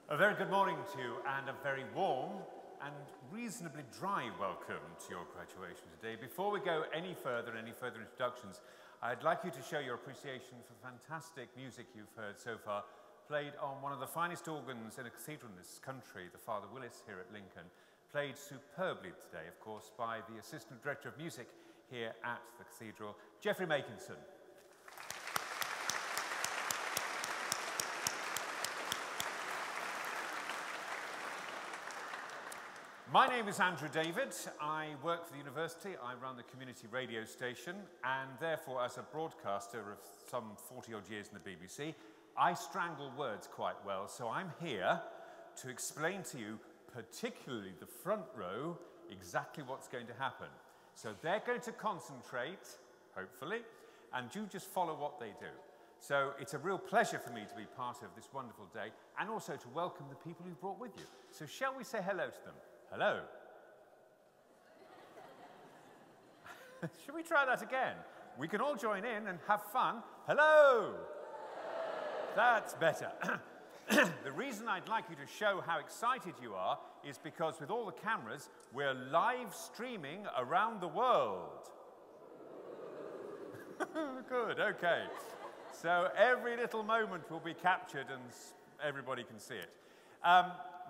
A very good morning to you and a very warm and reasonably dry welcome to your graduation today. Before we go any further introductions, I'd like you to show your appreciation for the fantastic music you've heard so far, played on one of the finest organs in a cathedral in this country, the Father Willis here at Lincoln, played superbly today, of course, by the Assistant Director of Music here at the cathedral, Geoffrey Makinson. My name is Andrew David. I work for the university. I run the community radio station, and therefore, as a broadcaster of some 40-odd years in the BBC, I strangle words quite well. So I'm here to explain to you, particularly the front row, exactly what's going to happen. So they're going to concentrate, hopefully, and you just follow what they do. So it's a real pleasure for me to be part of this wonderful day, and also to welcome the people you've brought with you. So shall we say hello to them? Hello. Should we try that again? We can all join in and have fun. Hello. That's better. The reason I'd like you to show how excited you are is because with all the cameras, we're live streaming around the world. Good, okay. So every little moment will be captured and everybody can see it.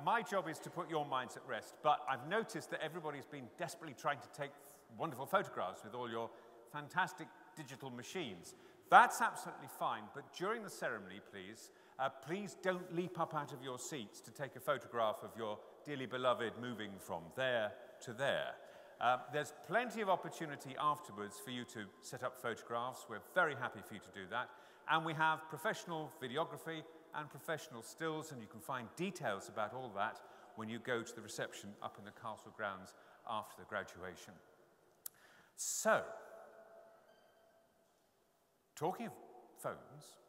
My job is to put your minds at rest, but I've noticed that everybody's been desperately trying to take wonderful photographs with all your fantastic digital machines. That's absolutely fine, but during the ceremony, please don't leap up out of your seats to take a photograph of your dearly beloved moving from there to there. There's plenty of opportunity afterwards for you to set up photographs. We're very happy for you to do that. And we have professional videography and professional stills, and you can find details about all that when you go to the reception up in the castle grounds after the graduation. So, talking of phones,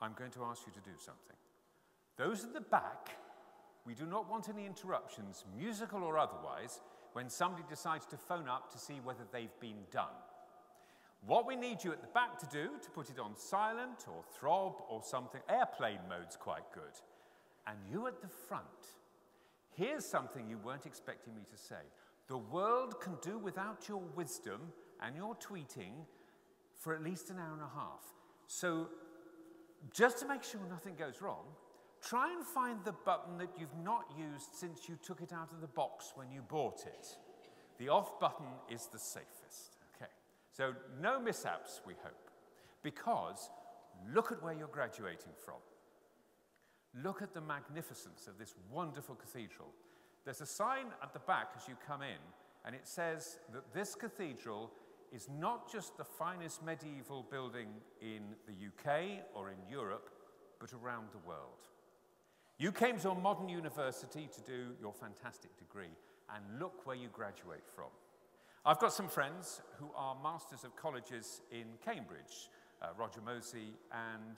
I'm going to ask you to do something. Those at the back, we do not want any interruptions, musical or otherwise, when somebody decides to phone up to see whether they've been done. What we need you at the back to do, to put it on silent or throb or something, airplane mode's quite good. And you at the front, here's something you weren't expecting me to say. The world can do without your wisdom and your tweeting for at least an hour and a half. So just to make sure nothing goes wrong, try and find the button that you've not used since you took it out of the box when you bought it. The off button is the safest. So no mishaps, we hope, because look at where you're graduating from. Look at the magnificence of this wonderful cathedral. There's a sign at the back as you come in, and it says that this cathedral is not just the finest medieval building in the UK or in Europe, but around the world. You came to a modern university to do your fantastic degree, and look where you graduate from. I've got some friends who are Masters of Colleges in Cambridge, Roger Mosey and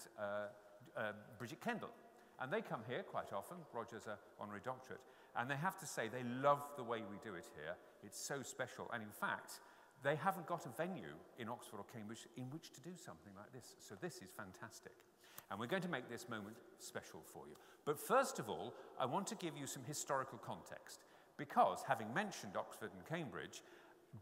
Bridget Kendall. And they come here quite often. Roger's an honorary doctorate. And they have to say they love the way we do it here. It's so special. And in fact, they haven't got a venue in Oxford or Cambridge in which to do something like this. So this is fantastic. And we're going to make this moment special for you. But first of all, I want to give you some historical context. Because, having mentioned Oxford and Cambridge,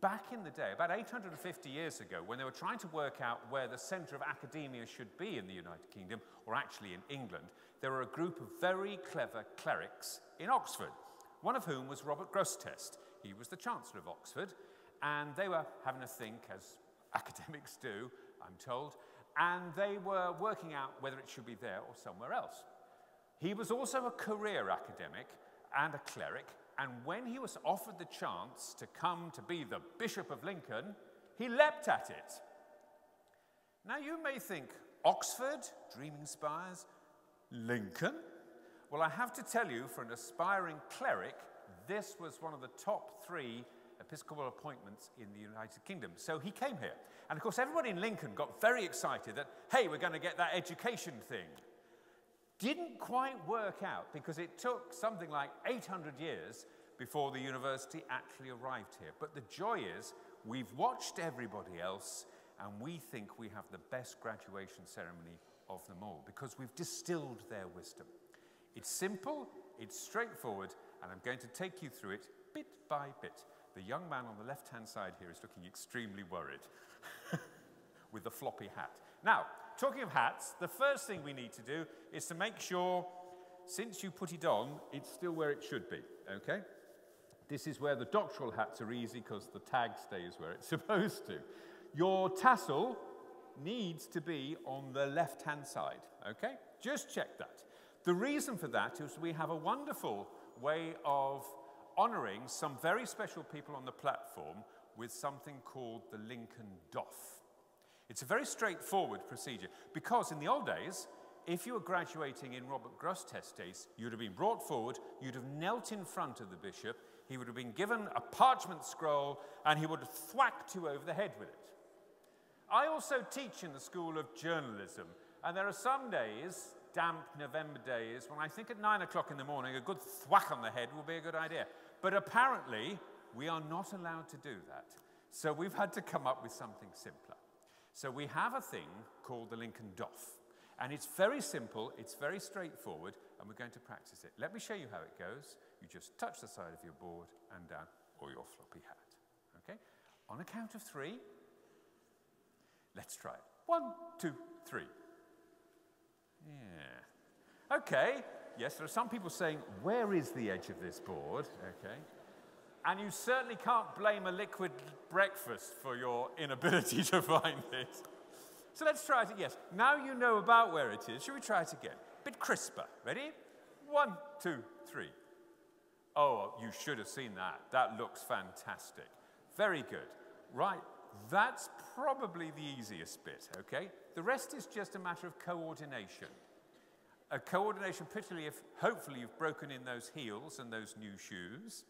back in the day, about 850 years ago, when they were trying to work out where the centre of academia should be in the United Kingdom, or actually in England, there were a group of very clever clerics in Oxford, one of whom was Robert Grosseteste. He was the Chancellor of Oxford, and they were having a think, as academics do, I'm told, and they were working out whether it should be there or somewhere else. He was also a career academic and a cleric, and when he was offered the chance to come to be the Bishop of Lincoln, he leapt at it. Now you may think, Oxford, dreaming spires, Lincoln? Well, I have to tell you, for an aspiring cleric, this was one of the top 3 episcopal appointments in the United Kingdom. So he came here. And of course, everybody in Lincoln got very excited that, hey, we're going to get that education thing. Didn't quite work out because it took something like 800 years before the university actually arrived here. But the joy is we've watched everybody else and we think we have the best graduation ceremony of them all because we've distilled their wisdom. It's simple, it's straightforward, and I'm going to take you through it bit by bit. The young man on the left-hand side here is looking extremely worried with the floppy hat. Now, talking of hats, the first thing we need to do is to make sure, since you put it on, it's still where it should be, okay? This is where the doctoral hats are easy because the tag stays where it's supposed to. Your tassel needs to be on the left-hand side, okay? Just check that. The reason for that is we have a wonderful way of honouring some very special people on the platform with something called the Lincoln Doff. It's a very straightforward procedure because in the old days, if you were graduating in Robert Grosseteste's days, you'd have been brought forward, you'd have knelt in front of the bishop, he would have been given a parchment scroll, and he would have thwacked you over the head with it. I also teach in the School of Journalism, and there are some days, damp November days, when I think at 9 o'clock in the morning, a good thwack on the head will be a good idea. But apparently, we are not allowed to do that. So we've had to come up with something simpler. So we have a thing called the Lincoln Doff. And it's very simple, it's very straightforward, and we're going to practice it. Let me show you how it goes. You just touch the side of your board and down, or your floppy hat. Okay? On a count of 3, let's try it. 1, 2, 3. Yeah. Okay. Yes, there are some people saying, where is the edge of this board? Okay. And you certainly can't blame a liquid breakfast for your inability to find it. So let's try it again. Yes, now you know about where it is. Shall we try it again? A bit crisper. Ready? 1, 2, 3. Oh, you should have seen that. That looks fantastic. Very good. Right, that's probably the easiest bit, okay? The rest is just a matter of coordination. A coordination, particularly if hopefully you've broken in those heels and those new shoes,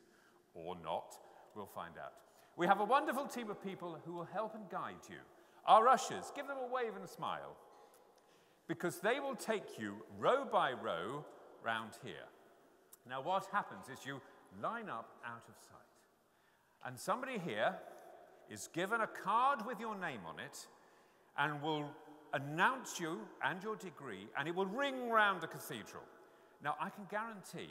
or not, we'll find out. We have a wonderful team of people who will help and guide you. Our ushers, give them a wave and a smile, because they will take you row by row round here. Now what happens is you line up out of sight, and somebody here is given a card with your name on it and will announce you and your degree, and it will ring round the cathedral. Now, I can guarantee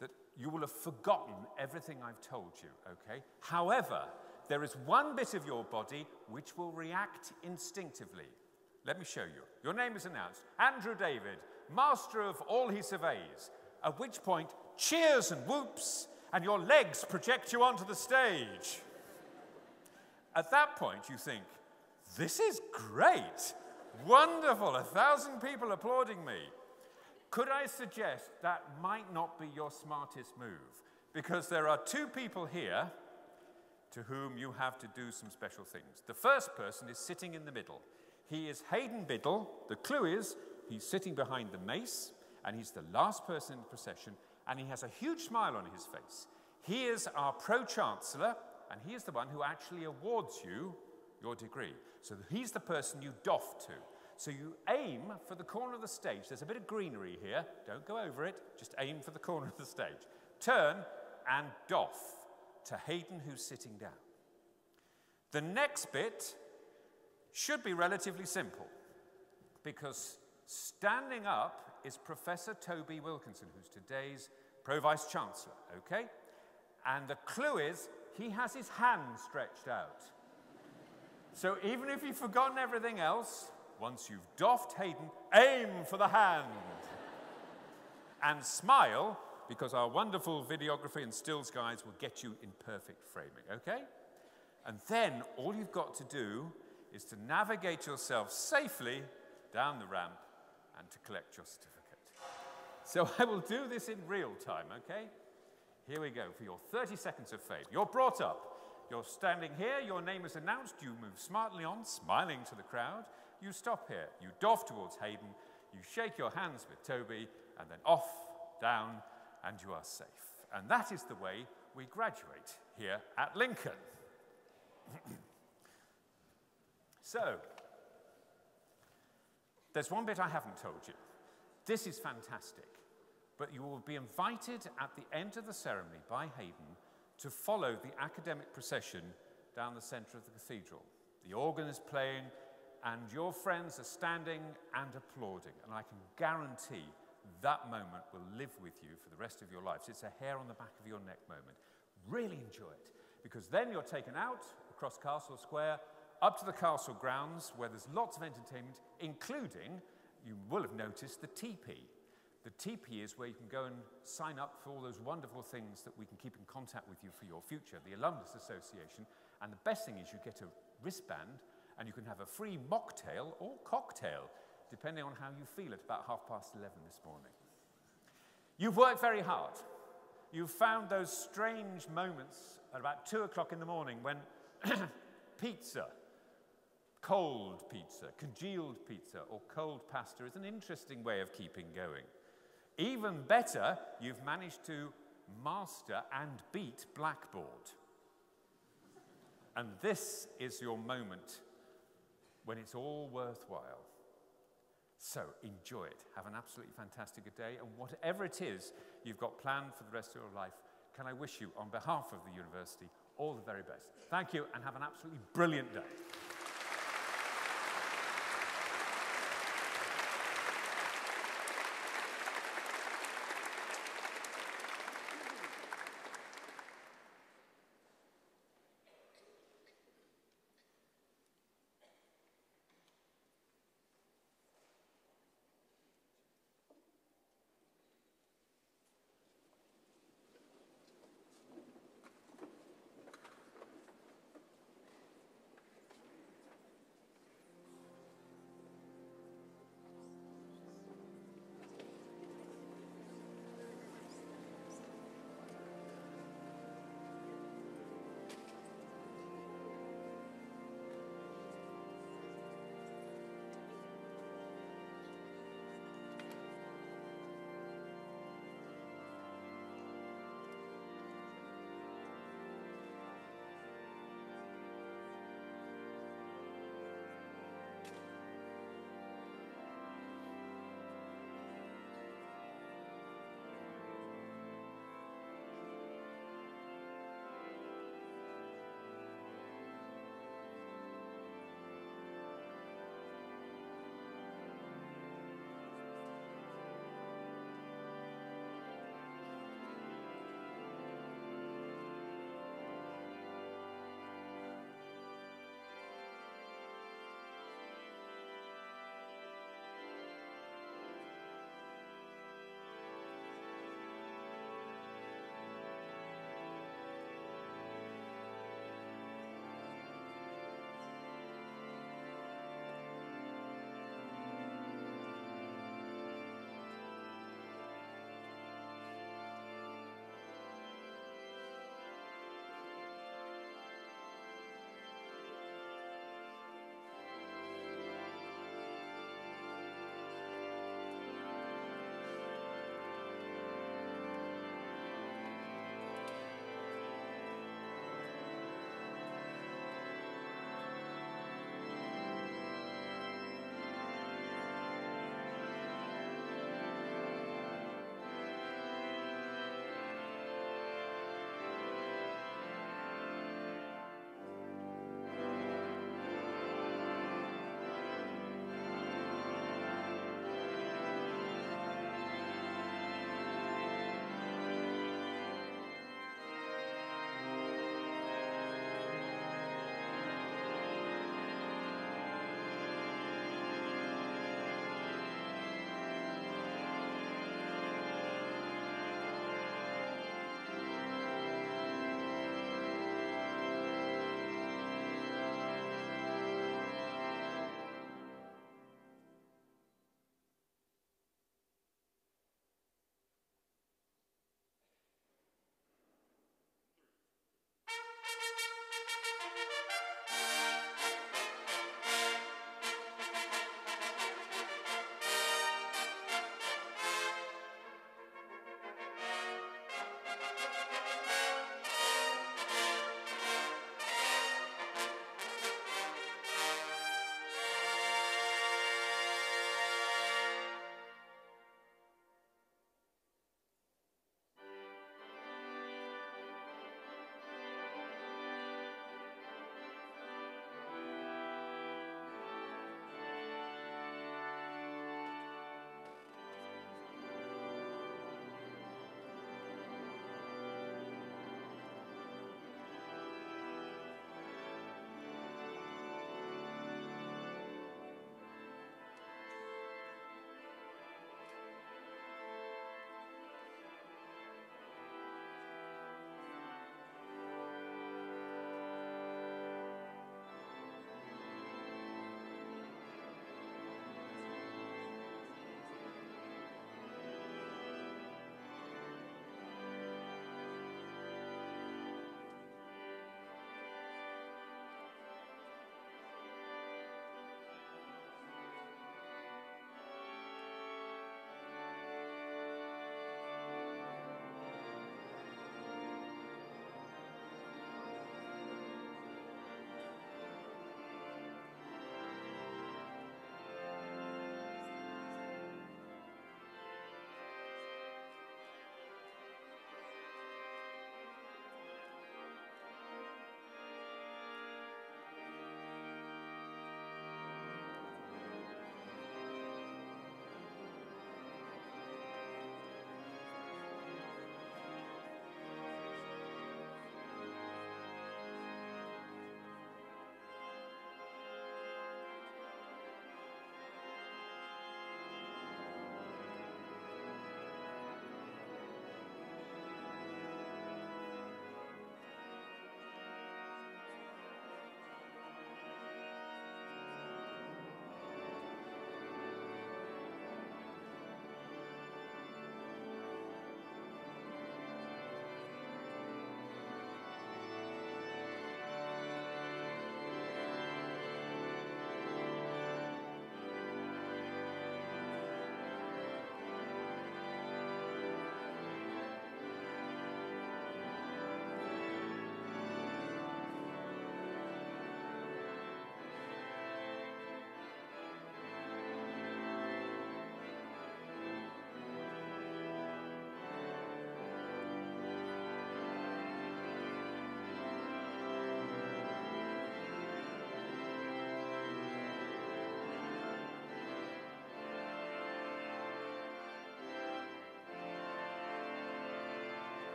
that you will have forgotten everything I've told you, okay? However, there is one bit of your body which will react instinctively. Let me show you. Your name is announced. Andrew David, master of all he surveys, at which point, cheers and whoops, and your legs project you onto the stage. At that point, you think, this is great. Wonderful, 1,000 people applauding me. Could I suggest that might not be your smartest move? Because there are 2 people here to whom you have to do some special things. The first person is sitting in the middle. He is Hayden Biddle. The clue is he's sitting behind the mace, and he's the last person in the procession, and he has a huge smile on his face. He is our Pro-Chancellor, and he is the one who actually awards you your degree. So he's the person you doff to. So you aim for the corner of the stage. There's a bit of greenery here. Don't go over it. Just aim for the corner of the stage. Turn and doff to Hayden, who's sitting down. The next bit should be relatively simple, because standing up is Professor Toby Wilkinson, who's today's Pro-Vice-Chancellor, okay? And the clue is he has his hand stretched out. So even if you've forgotten everything else, once you've doffed Hayden, aim for the hand. And smile, because our wonderful videography and stills guides will get you in perfect framing, okay? And then all you've got to do is to navigate yourself safely down the ramp and to collect your certificate. So I will do this in real time, okay? Here we go for your 30 seconds of fame. You're brought up. You're standing here, your name is announced, you move smartly on, smiling to the crowd. You stop here, you doff towards Hayden, you shake your hands with Toby, and then off, down, and you are safe. And that is the way we graduate here at Lincoln. So, there's one bit I haven't told you. This is fantastic, but you will be invited at the end of the ceremony by Hayden to follow the academic procession down the centre of the cathedral. The organ is playing, and your friends are standing and applauding, and I can guarantee that moment will live with you for the rest of your lives. It's a hair on the back of your neck moment. Really enjoy it, because then you're taken out across Castle Square, up to the castle grounds, where there's lots of entertainment, including, you will have noticed, the teepee. The teepee is where you can go and sign up for all those wonderful things that we can keep in contact with you for your future, the Alumnus Association. And the best thing is you get a wristband, and you can have a free mocktail or cocktail, depending on how you feel at about 11:30 this morning. You've worked very hard. You've found those strange moments at about 2 o'clock in the morning when pizza, cold pizza, congealed pizza, or cold pasta is an interesting way of keeping going. Even better, you've managed to master and beat blackboard. And this is your moment when it's all worthwhile. So enjoy it. Have an absolutely fantastic day. And whatever it is you've got planned for the rest of your life, can I wish you, on behalf of the university, all the very best. Thank you, and have an absolutely brilliant day.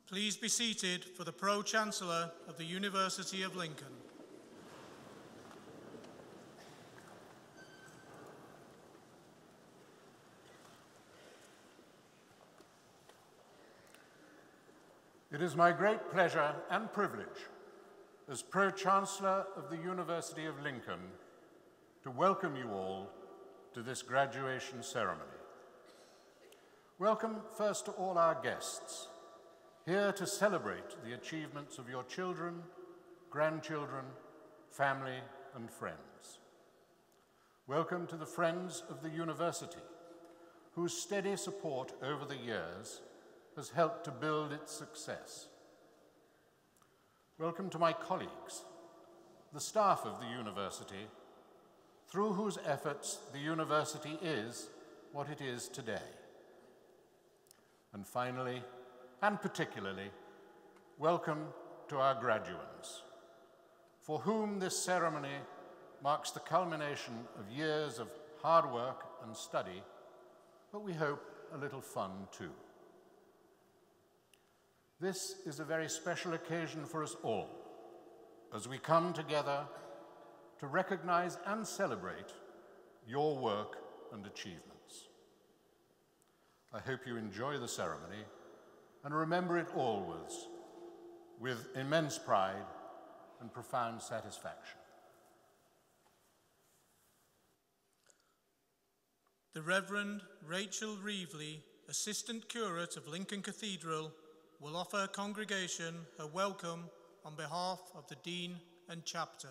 Please be seated for the Pro-Chancellor of the University of Lincoln. It is my great pleasure and privilege as Pro-Chancellor of the University of Lincoln to welcome you all to this graduation ceremony. Welcome first to all our guests, here to celebrate the achievements of your children, grandchildren, family, and friends. Welcome to the friends of the university, whose steady support over the years has helped to build its success. Welcome to my colleagues, the staff of the university, through whose efforts the university is what it is today. And finally, and particularly, welcome to our graduands, for whom this ceremony marks the culmination of years of hard work and study, but we hope a little fun too. This is a very special occasion for us all, as we come together to recognize and celebrate your work and achievements. I hope you enjoy the ceremony and remember it always with immense pride and profound satisfaction. The Reverend Rachel Reevely, Assistant Curate of Lincoln Cathedral, will offer her congregation a welcome on behalf of the Dean and Chapter.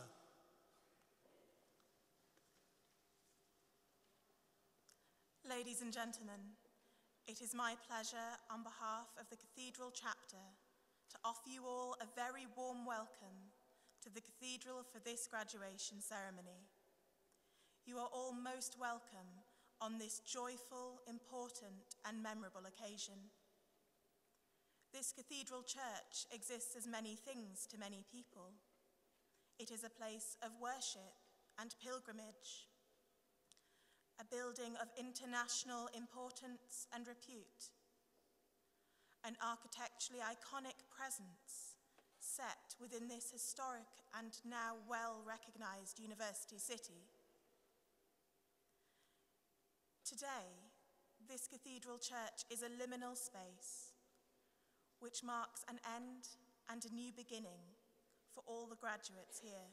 Ladies and gentlemen, it is my pleasure on behalf of the Cathedral Chapter to offer you all a very warm welcome to the Cathedral for this graduation ceremony. You are all most welcome on this joyful, important, and memorable occasion. This cathedral church exists as many things to many people. It is a place of worship and pilgrimage, a building of international importance and repute, an architecturally iconic presence set within this historic and now well-recognized university city. Today, this cathedral church is a liminal space which marks an end and a new beginning for all the graduates here.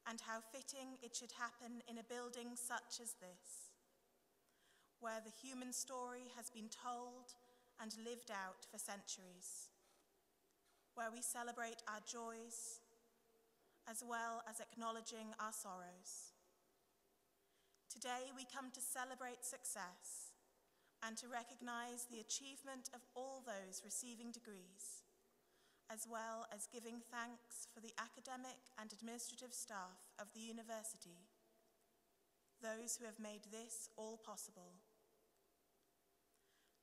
And how fitting it should happen in a building such as this, where the human story has been told and lived out for centuries, where we celebrate our joys as well as acknowledging our sorrows. Today we come to celebrate success and to recognize the achievement of all those receiving degrees, as well as giving thanks for the academic and administrative staff of the university, those who have made this all possible.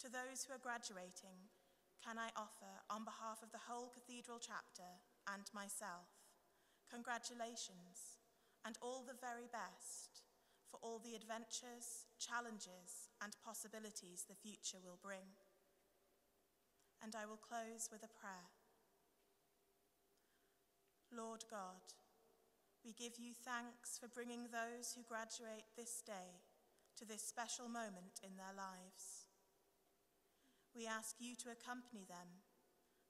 To those who are graduating, can I offer, on behalf of the whole Cathedral Chapter and myself, congratulations and all the very best for all the adventures, challenges, and possibilities the future will bring. And I will close with a prayer. Lord God, we give you thanks for bringing those who graduate this day to this special moment in their lives. We ask you to accompany them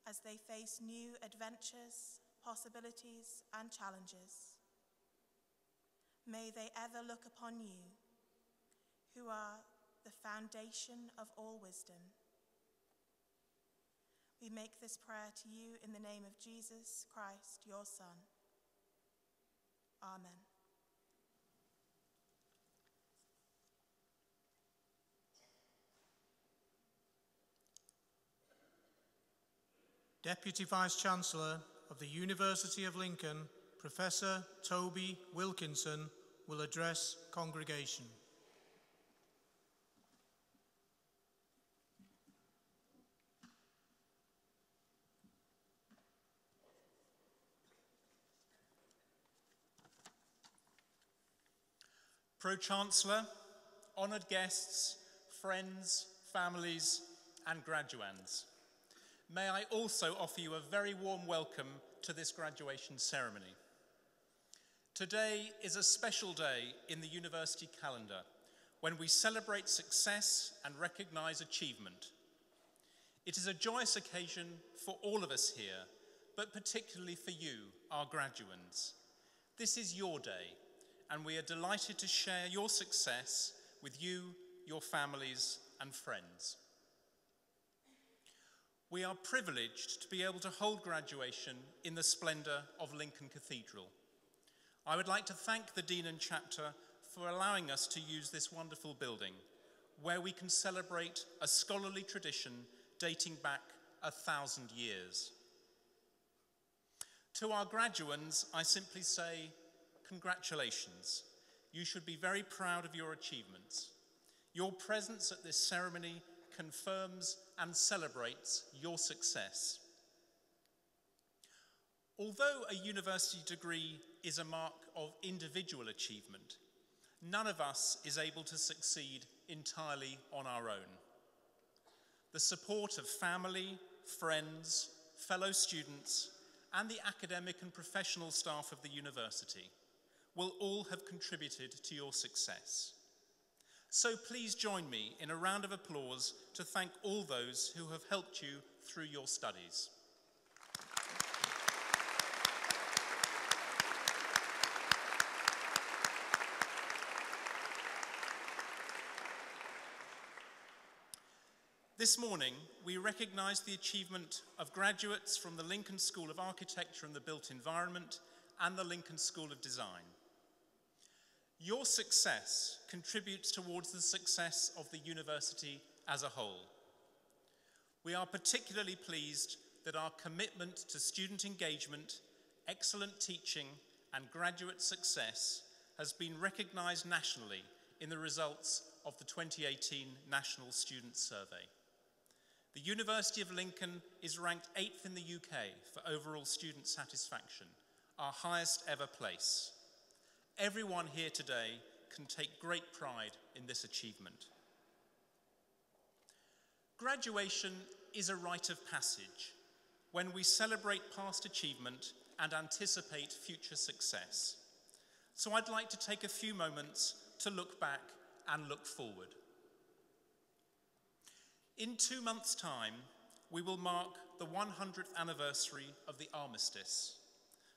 as they face new adventures, possibilities, and challenges. May they ever look upon you, who are the foundation of all wisdom. We make this prayer to you in the name of Jesus Christ, your Son. Amen. Deputy Vice-Chancellor of the University of Lincoln, Professor Toby Wilkinson, will address congregation. Pro-Chancellor, honoured guests, friends, families, and graduands. May I also offer you a very warm welcome to this graduation ceremony. Today is a special day in the university calendar when we celebrate success and recognise achievement. It is a joyous occasion for all of us here, but particularly for you, our graduands. This is your day, and we are delighted to share your success with you, your families, and friends. We are privileged to be able to hold graduation in the splendour of Lincoln Cathedral. I would like to thank the Dean and Chapter for allowing us to use this wonderful building, where we can celebrate a scholarly tradition dating back 1,000 years. To our graduands, I simply say, congratulations. You should be very proud of your achievements. Your presence at this ceremony confirms and celebrates your success. Although a university degree is a mark of individual achievement, none of us is able to succeed entirely on our own. The support of family, friends, fellow students, and the academic and professional staff of the university will all have contributed to your success. So please join me in a round of applause to thank all those who have helped you through your studies. This morning, we recognise the achievement of graduates from the Lincoln School of Architecture and the Built Environment and the Lincoln School of Design. Your success contributes towards the success of the university as a whole. We are particularly pleased that our commitment to student engagement, excellent teaching, and graduate success has been recognised nationally in the results of the 2018 National Student Survey. The University of Lincoln is ranked 8th in the UK for overall student satisfaction, our highest ever place. Everyone here today can take great pride in this achievement. Graduation is a rite of passage when we celebrate past achievement and anticipate future success. So I'd like to take a few moments to look back and look forward. In 2 months' time, we will mark the 100th anniversary of the armistice,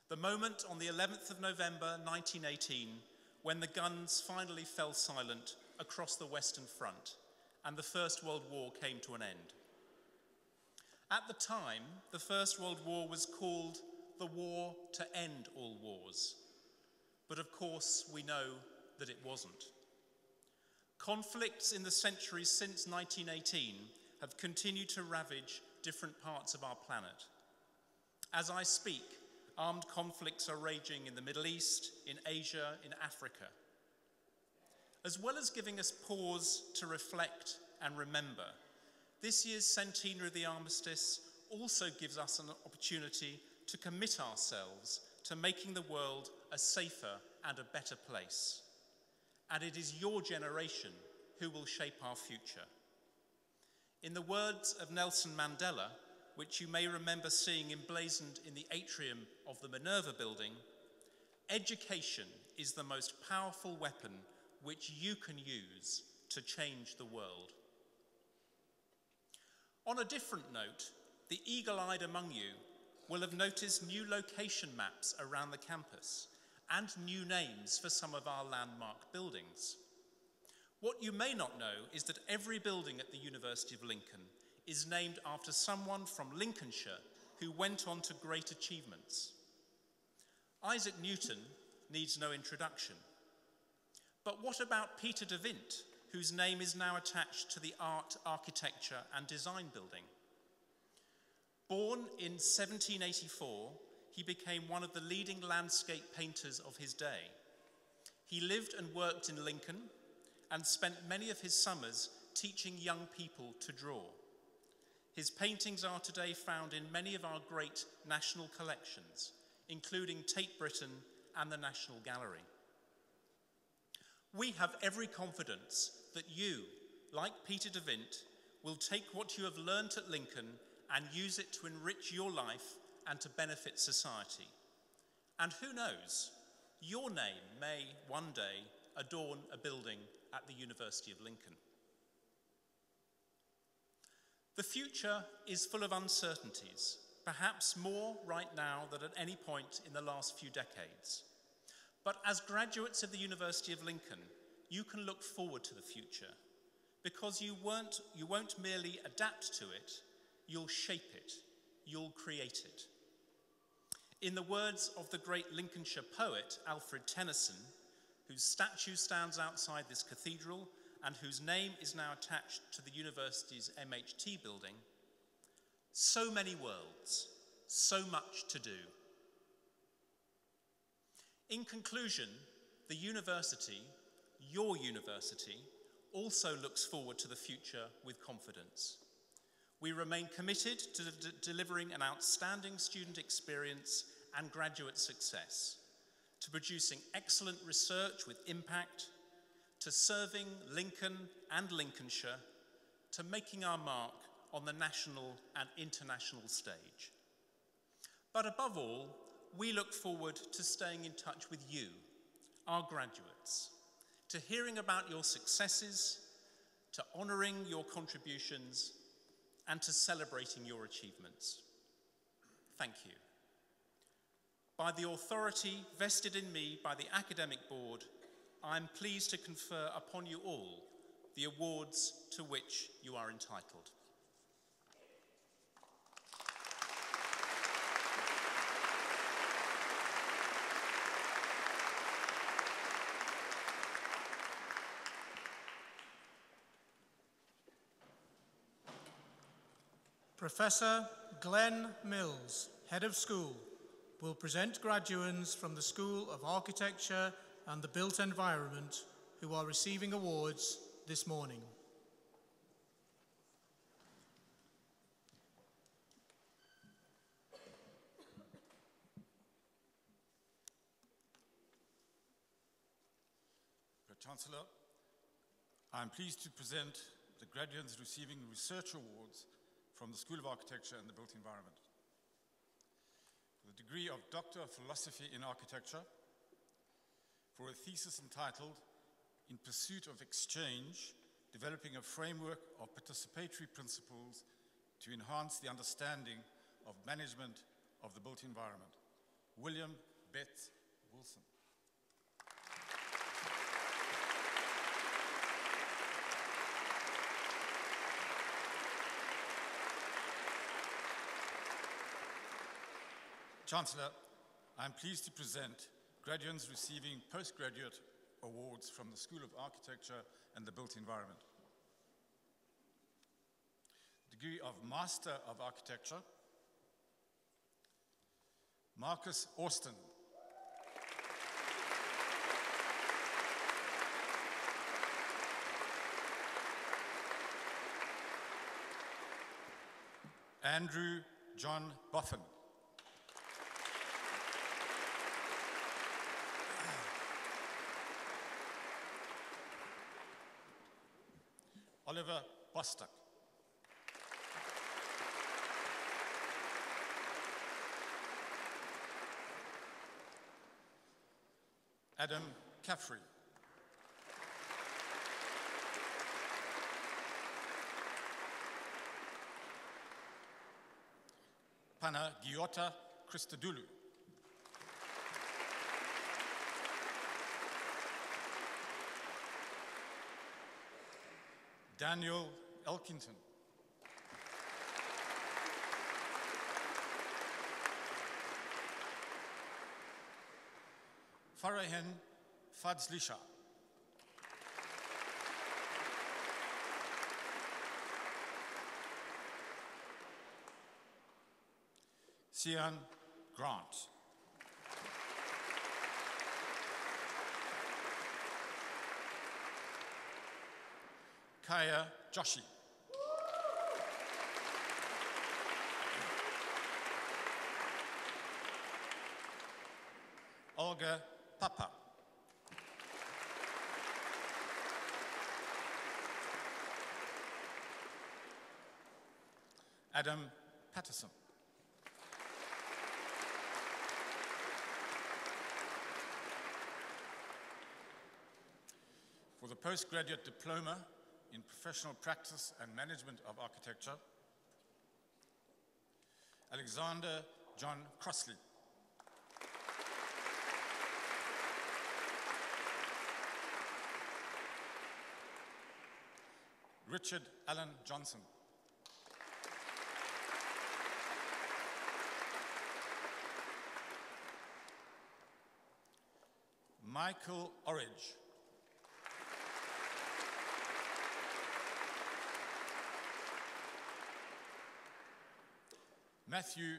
the moment on the 11th of November 1918 when the guns finally fell silent across the Western Front and the First World War came to an end. At the time, the First World War was called the War to End All Wars, but of course we know that it wasn't. Conflicts in the centuries since 1918 have continued to ravage different parts of our planet. As I speak, armed conflicts are raging in the Middle East, in Asia, in Africa. As well as giving us pause to reflect and remember, this year's centenary of the armistice also gives us an opportunity to commit ourselves to making the world a safer and a better place. And it is your generation who will shape our future. In the words of Nelson Mandela, which you may remember seeing emblazoned in the atrium of the Minerva building, education is the most powerful weapon which you can use to change the world. On a different note, the eagle-eyed among you will have noticed new location maps around the campus and new names for some of our landmark buildings. What you may not know is that every building at the University of Lincoln is named after someone from Lincolnshire who went on to great achievements. Isaac Newton needs no introduction. But what about Peter de Vint, whose name is now attached to the Art, Architecture and Design building? Born in 1784, he became one of the leading landscape painters of his day. He lived and worked in Lincoln and spent many of his summers teaching young people to draw. His paintings are today found in many of our great national collections, including Tate Britain and the National Gallery. We have every confidence that you, like Peter de Vint, will take what you have learnt at Lincoln and use it to enrich your life and to benefit society. And who knows, your name may one day adorn a building at the University of Lincoln. The future is full of uncertainties, perhaps more right now than at any point in the last few decades. But as graduates of the University of Lincoln, you can look forward to the future, because you won't merely adapt to it, you'll shape it, you'll create it. In the words of the great Lincolnshire poet Alfred Tennyson, whose statue stands outside this cathedral and whose name is now attached to the university's MHT building, so many worlds, so much to do. In conclusion, the university, your university, also looks forward to the future with confidence. We remain committed to delivering an outstanding student experience and graduate success, to producing excellent research with impact, to serving Lincoln and Lincolnshire, to making our mark on the national and international stage. But above all, we look forward to staying in touch with you, our graduates, to hearing about your successes, to honouring your contributions, and to celebrating your achievements. Thank you. By the authority vested in me by the Academic Board, I am pleased to confer upon you all the awards to which you are entitled. Professor Glenn Mills, Head of School, will present graduates from the School of Architecture and the Built Environment who are receiving awards this morning. Chancellor, I am pleased to present the graduates receiving research awards from the School of Architecture and the Built Environment. For the degree of Doctor of Philosophy in Architecture, for a thesis entitled In Pursuit of Exchange, Developing a Framework of Participatory Principles to Enhance the Understanding of Management of the Built Environment, William Beth Wilson. Chancellor, I am pleased to present graduates receiving postgraduate awards from the School of Architecture and the Built Environment. Degree of Master of Architecture, Marcus Austin. Andrew John Boffin. Oliver Bostock. Adam Caffrey. Pana Giota Christodoulou. Daniel Elkington. Farahen Fadzlisha. Sian Grant. Kaya Joshi. Olga Papa. Adam Patterson. For the postgraduate diploma in professional practice and management of architecture, Alexander John Crossley. Richard Allen Johnson. Michael Orridge. Matthew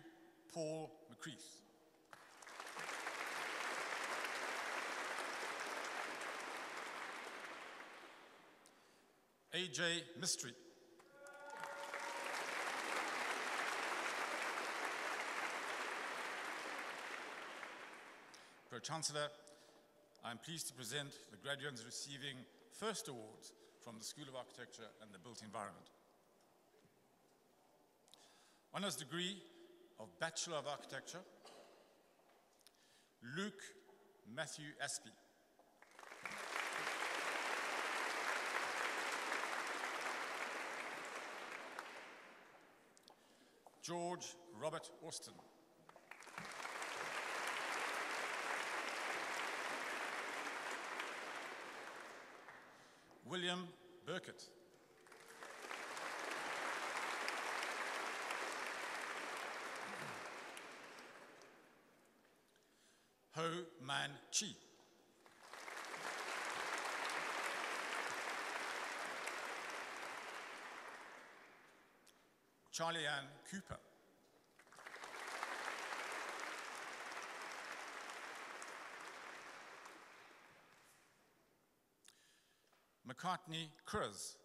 Paul McCreath. A.J. Mystery. Pro-Chancellor, I am pleased to present the graduates receiving first awards from the School of Architecture and the Built Environment. Honours degree of Bachelor of Architecture, Luke Matthew Aspey. George Robert Austin. William Burkett. Ho Man Chi. Charlie Ann Cooper. McCartney Cruz.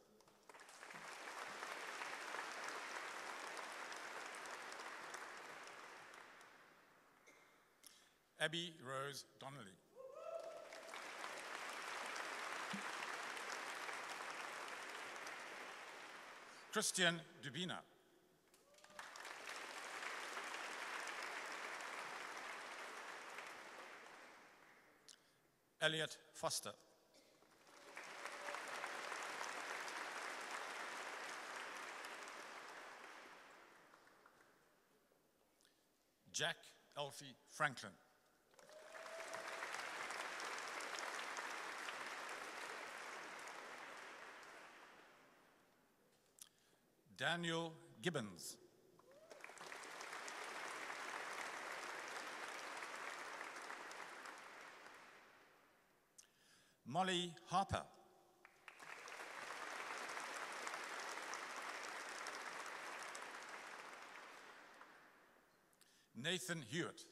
Abby Rose Donnelly. Christian Dubina. Elliot Foster. Jack Elfie Franklin. Daniel Gibbons. Molly Harper. Nathan Hewitt.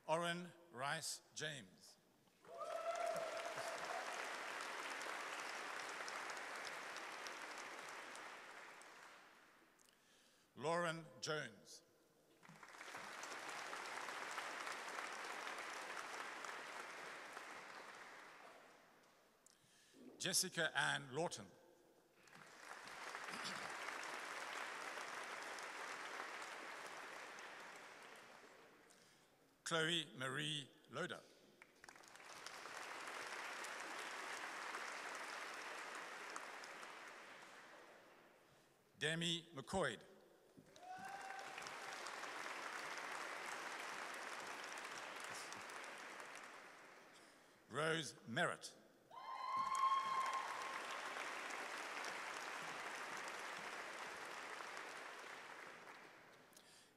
Orrin Rice James. Lauren Jones. Jessica Ann Lawton. Chloe Marie Loder. Demi McCoyd. Rose Merritt.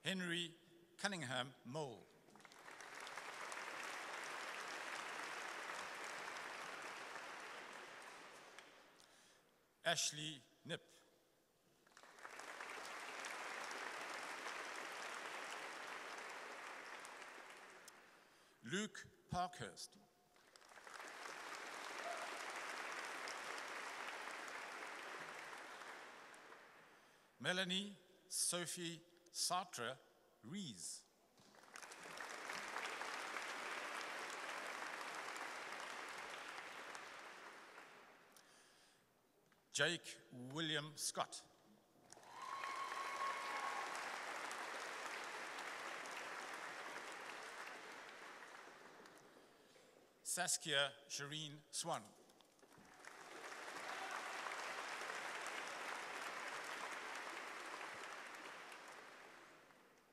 Henry Cunningham Mole. Ashley Nip. Luke Parkhurst. Melanie Sophie Sartre Rees. Jake William Scott. Saskia Shireen Swan.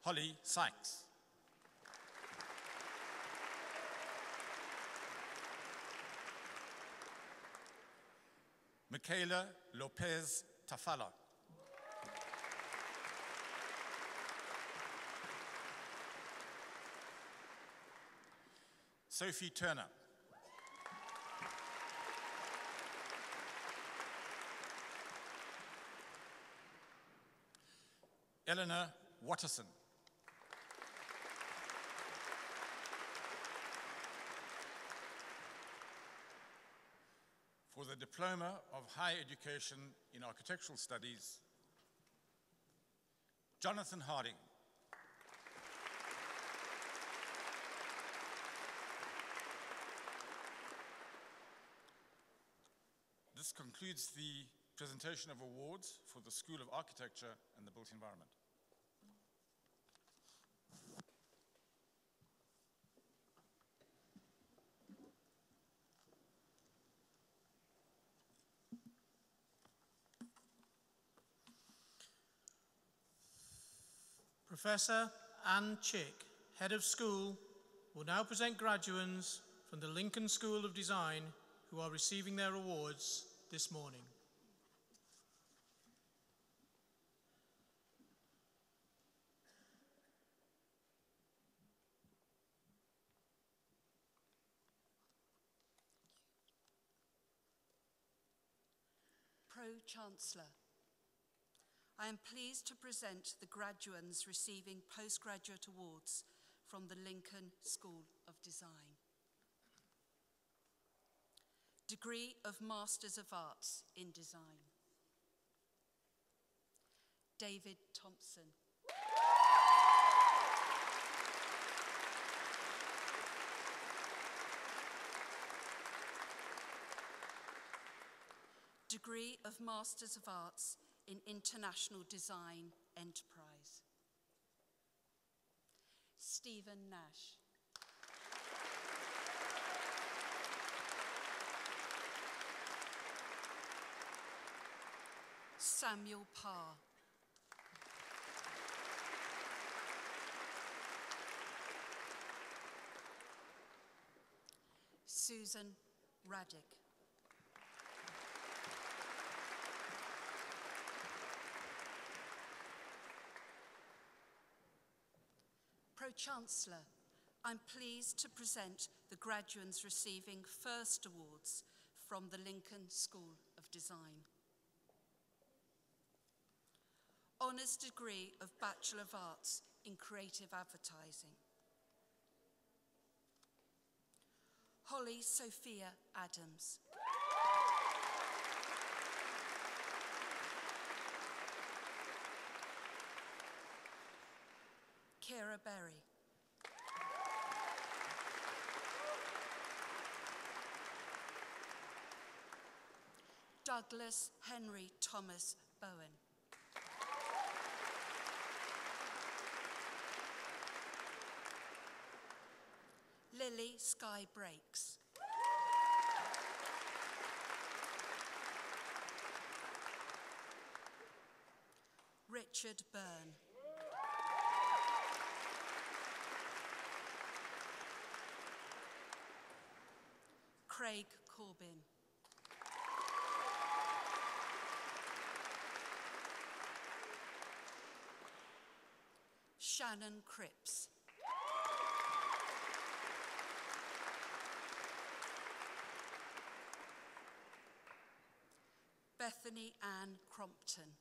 Holly Sykes. Michaela Lopez Tafala. Sophie Turner. Eleanor Watterson. For the Diploma of Higher Education in Architectural Studies, Jonathan Harding. This concludes the presentation of awards for the School of Architecture and the Built Environment. Professor Anne Chick, Head of School, will now present graduates from the Lincoln School of Design who are receiving their awards this morning. Pro-Chancellor, I am pleased to present the graduates receiving postgraduate awards from the Lincoln School of Design. Degree of Masters of Arts in Design. David Thompson. Degree of Masters of Arts in International Design Enterprise. Stephen Nash. Samuel Parr. Susan Raddick. Pro-Chancellor, I'm pleased to present the graduates receiving first awards from the Lincoln School of Design. Honours degree of Bachelor of Arts in Creative Advertising. Holly Sophia Adams. Kira Berry. Douglas Henry Thomas Bowen. Lily Sky Breaks. Richard Byrne. Craig Corbin. Shannon Cripps. Bethany Ann Crompton.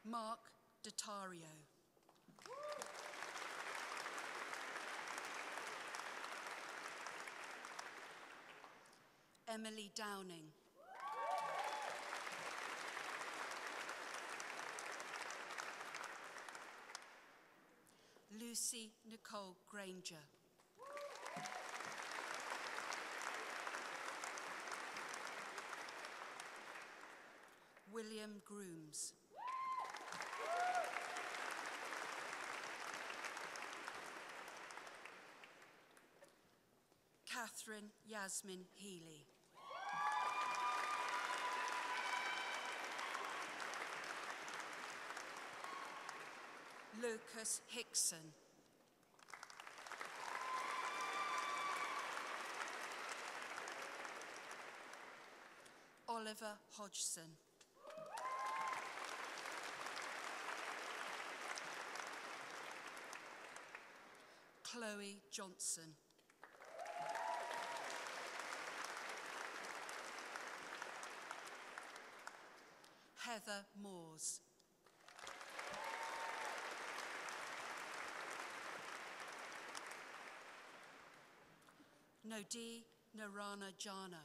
Mark Dotario. Emily Downing. Lucy Nicole Granger. William Grooms. Catherine Yasmin Healy. Lucas Hickson. Oliver Hodgson. Chloe Johnson. Heather Moores. Nodi Narana Jana.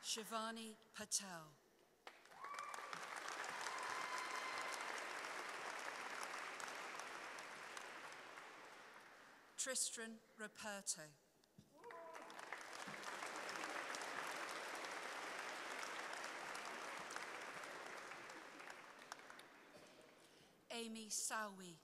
Shivani Patel. Tristan Roberto. Amy Sowie.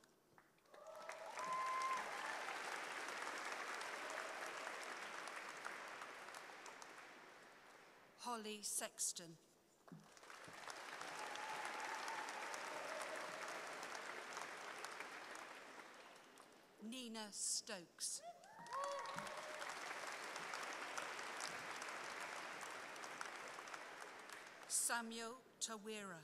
Holly Sexton. Nina Stokes. Samuel Tawira.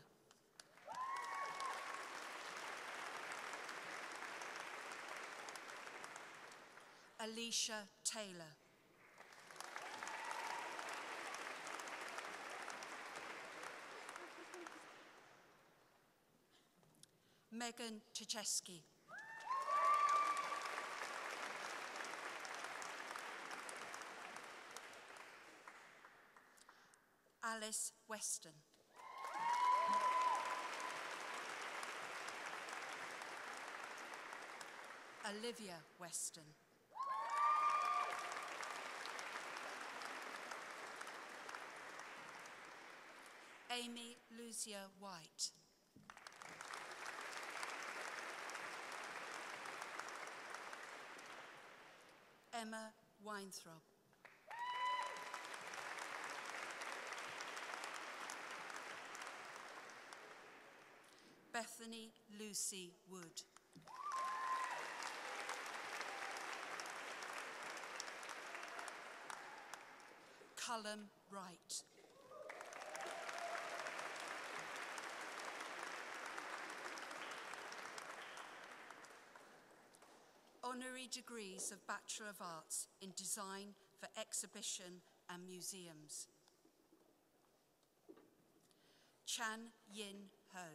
Alicia Taylor. Megan Tchesky. Alice Weston. Olivia Weston. Amy Lucia White. Emma Weinthrob. Bethany Lucy Wood. Cullum Wright. Honorary degrees of Bachelor of Arts in Design for Exhibition and Museums. Chan Yin Ho.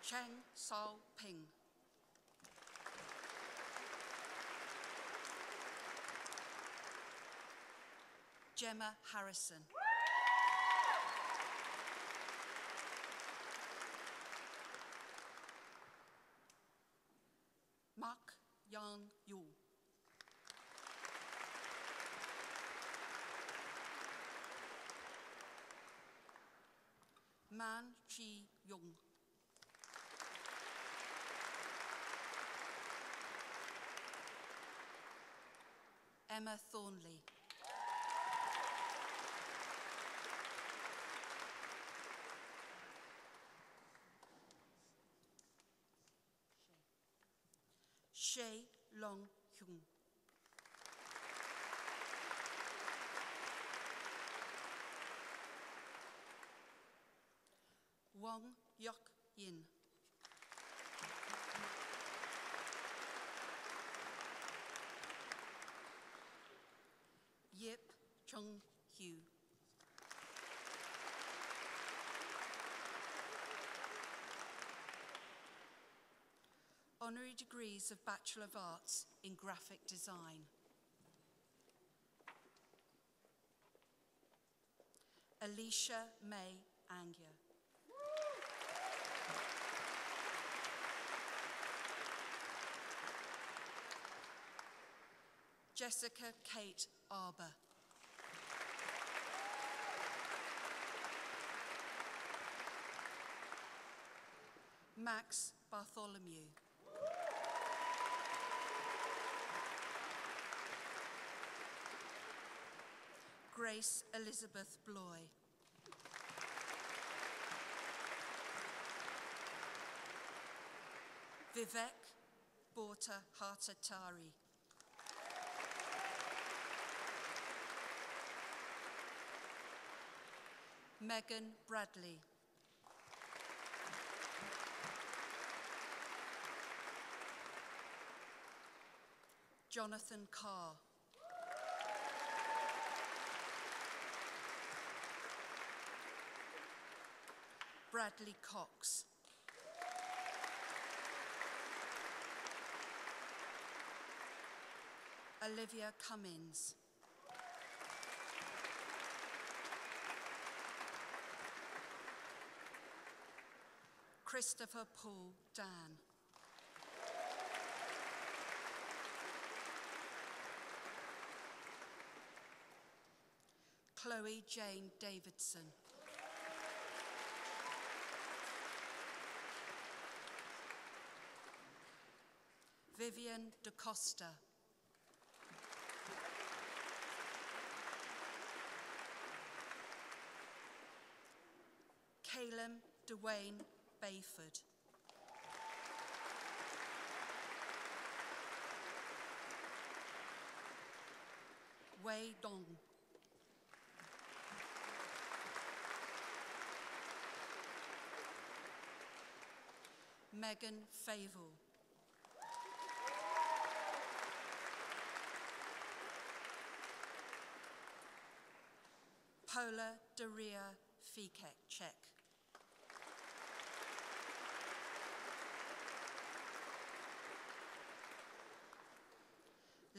Cheng Sao Ping. Gemma Harrison. Mak Yang Yu. Man Chi Yung. Emma Thornley. Shea Long Hyun. Wong Yok Yin. Yip Chung Hyu. Honorary degrees of Bachelor of Arts in Graphic Design. Alicia May Angia. Jessica Kate Arbour. Max Bartholomew. Grace Elizabeth Bloy. Vivek Borta Hartatari. Megan Bradley. Jonathan Carr. Bradley Cox. Olivia Cummins. Christopher Paul Dan. Chloe Jane Davidson. Vivian DaCosta. Caleb Dwayne Bayford. Wei Dong. Megan Favell. Paula Daria Fikek.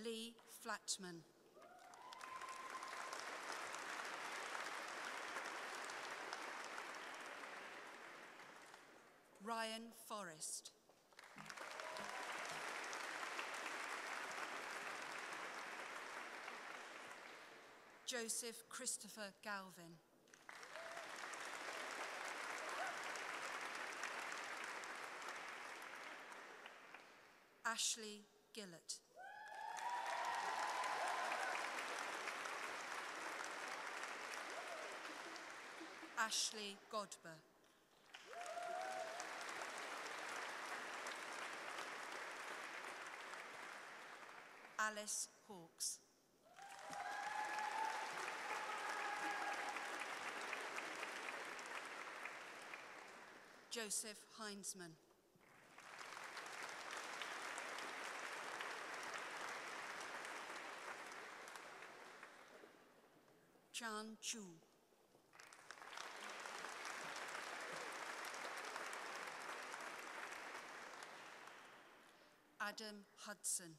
Lee Flatman. Ryan Forrest. Joseph Christopher Galvin. Ashley Gillett. Ashley Godber. Alice Hawkes. Joseph Heinzman. Chan Chu. Adam Hudson.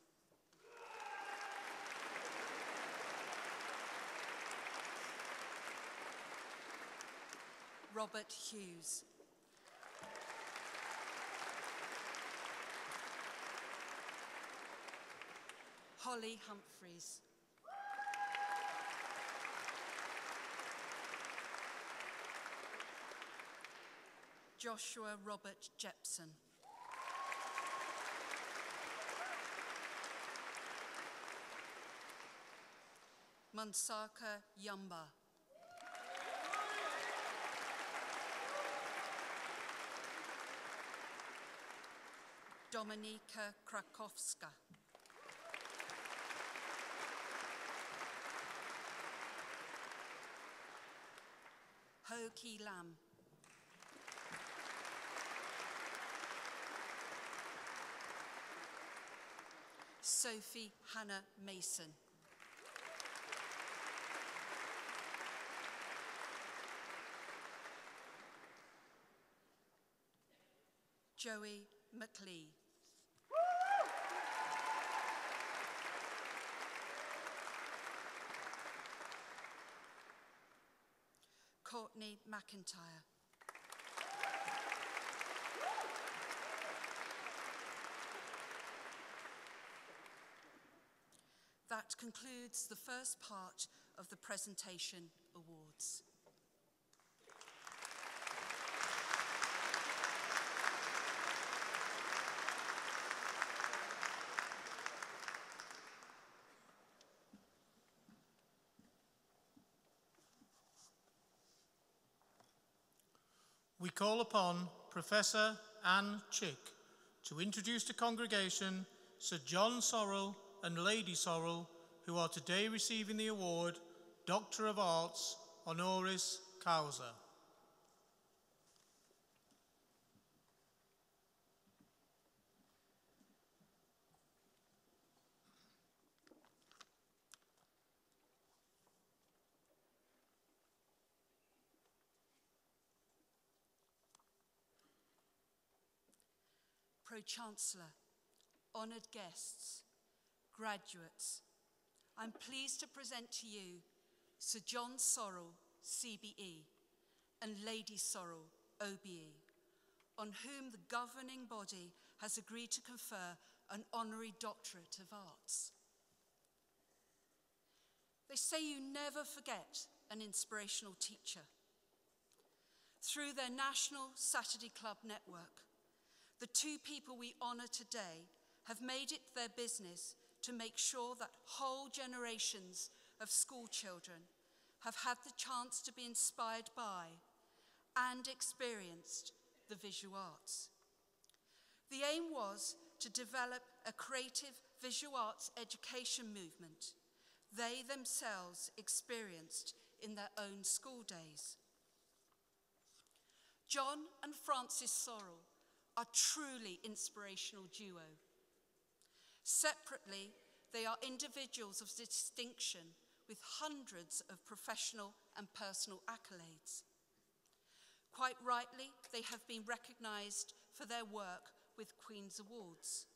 Robert Hughes. Holly Humphreys. Joshua Robert Jepson. Mansaka Yamba. Dominika Krakowska. Ho Ki Lam. Sophie Hannah Mason. Joey McLee. Courtney McIntyre. That concludes the first part of the presentation awards. We call upon Professor Anne Chick to introduce the congregation Sir John Sorrell and Lady Sorrell, who are today receiving the award Doctor of Arts, Honoris Causa. Pro-Chancellor, honoured guests, graduates, I'm pleased to present to you Sir John Sorrell, CBE, and Lady Sorrell, OBE, on whom the governing body has agreed to confer an honorary doctorate of arts. They say you never forget an inspirational teacher. Through their National Saturday Club network, the two people we honour today have made it their business to make sure that whole generations of school children have had the chance to be inspired by and experienced the visual arts. The aim was to develop a creative visual arts education movement they themselves experienced in their own school days. John and Frances Sorrell are truly inspirational duo. Separately, they are individuals of distinction with hundreds of professional and personal accolades. Quite rightly, they have been recognised for their work with Queen's Awards,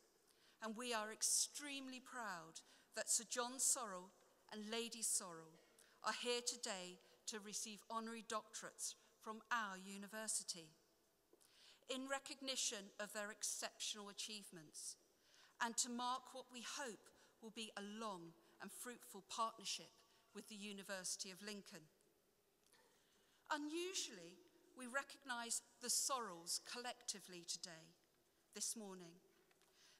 and we are extremely proud that Sir John Sorrell and Lady Sorrell are here today to receive honorary doctorates from our university in recognition of their exceptional achievements and to mark what we hope will be a long and fruitful partnership with the University of Lincoln. Unusually, we recognise the Sorrells collectively today, this morning,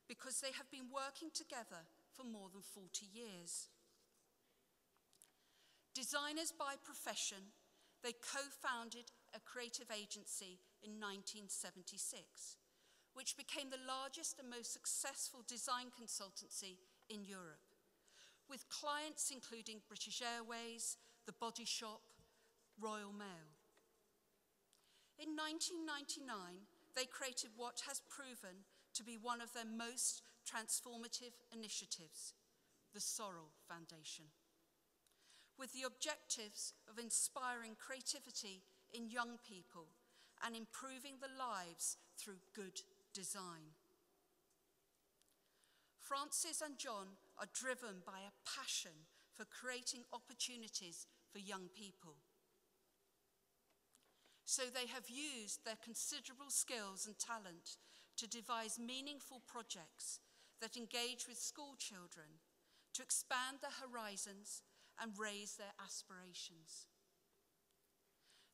because they have been working together for more than 40 years. Designers by profession, they co-founded a creative agency in 1976, which became the largest and most successful design consultancy in Europe, with clients including British Airways, The Body Shop, Royal Mail. In 1999, they created what has proven to be one of their most transformative initiatives, the Sorrell Foundation, with the objectives of inspiring creativity in young people and improving the lives through good design. Frances and John are driven by a passion for creating opportunities for young people. So they have used their considerable skills and talent to devise meaningful projects that engage with school children to expand their horizons and raise their aspirations.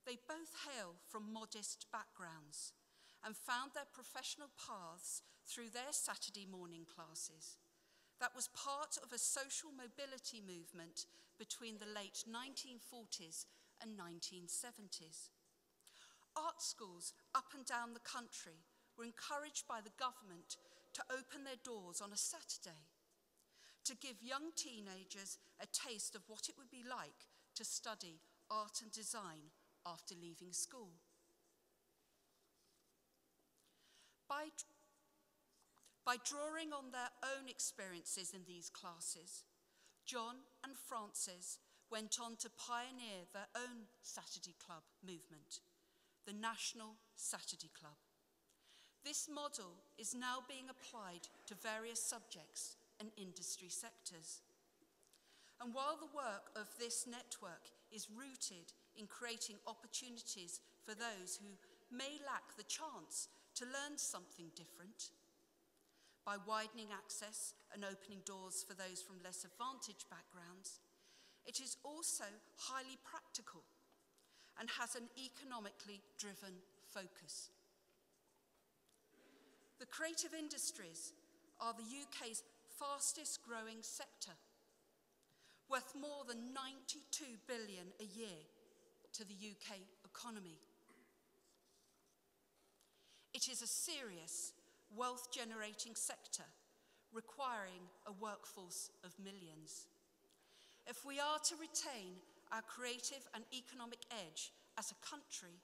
They both hail from modest backgrounds and found their professional paths through their Saturday morning classes. That was part of a social mobility movement between the late 1940s and 1970s. Art schools up and down the country were encouraged by the government to open their doors on a Saturday, to give young teenagers a taste of what it would be like to study art and design after leaving school. By drawing on their own experiences in these classes, John and Frances went on to pioneer their own Saturday Club movement, the National Saturday Club. This model is now being applied to various subjects and industry sectors. And while the work of this network is rooted in creating opportunities for those who may lack the chance to learn something different, by widening access and opening doors for those from less advantaged backgrounds. It is also highly practical and has an economically driven focus. The creative industries are the UK's fastest growing sector, worth more than 92 billion a year to the UK economy. It is a serious wealth-generating sector requiring a workforce of millions. If we are to retain our creative and economic edge as a country,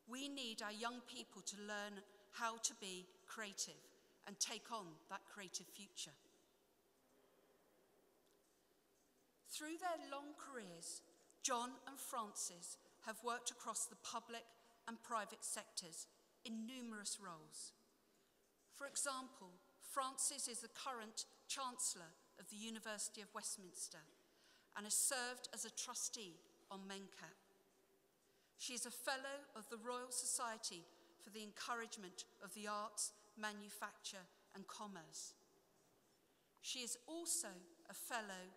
we need our young people to learn how to be creative and take on that creative future. Through their long careers, John and Frances have worked across the public and private sectors in numerous roles. For example, Frances is the current Chancellor of the University of Westminster and has served as a trustee on MENCAP. She is a Fellow of the Royal Society for the Encouragement of the Arts, Manufacture and Commerce. She is also a Fellow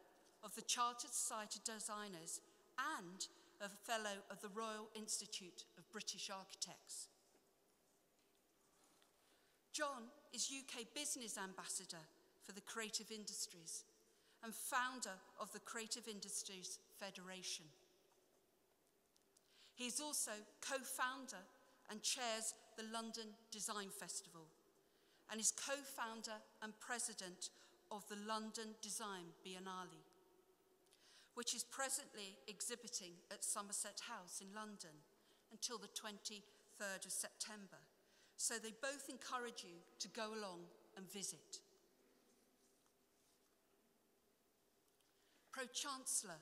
of the Chartered Society of Designers and a Fellow of the Royal Institute of British Architects. John is UK Business Ambassador for the Creative Industries and founder of the Creative Industries Federation. He is also co-founder and chairs the London Design Festival and is co-founder and president of the London Design Biennale, which is presently exhibiting at Somerset House in London until the 23rd of September. So they both encourage you to go along and visit. Pro-Chancellor,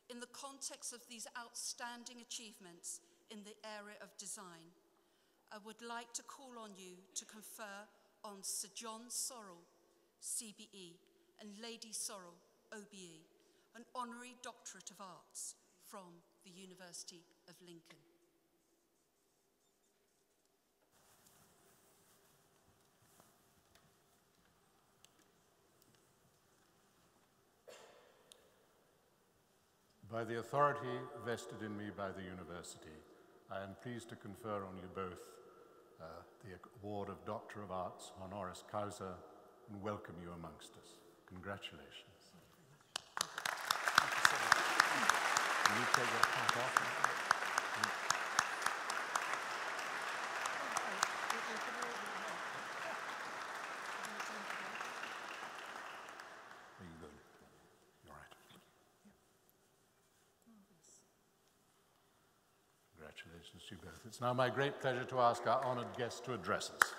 in the context of these outstanding achievements in the area of design, I would like to call on you to confer on Sir John Sorrell, CBE, and Lady Sorrell, OBE, an Honorary Doctorate of Arts from the University of Lincoln. By the authority vested in me by the university, I am pleased to confer on you both the award of Doctor of Arts honoris causa and welcome you amongst us. Congratulations. Can you take your hat off? Are you good? You're right. Congratulations to you both. It's now my great pleasure to ask our honoured guest to address us.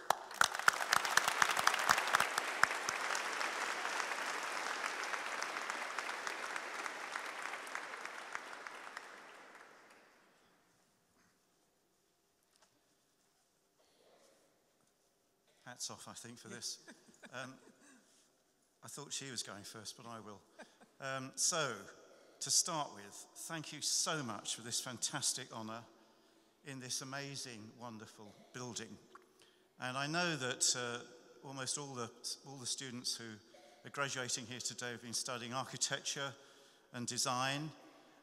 Hats off, I think, for this. I thought she was going first, but I will. So, to start with, thank you so much for this fantastic honour in this amazing, wonderful building. And I know that almost all the students who are graduating here today have been studying architecture and design,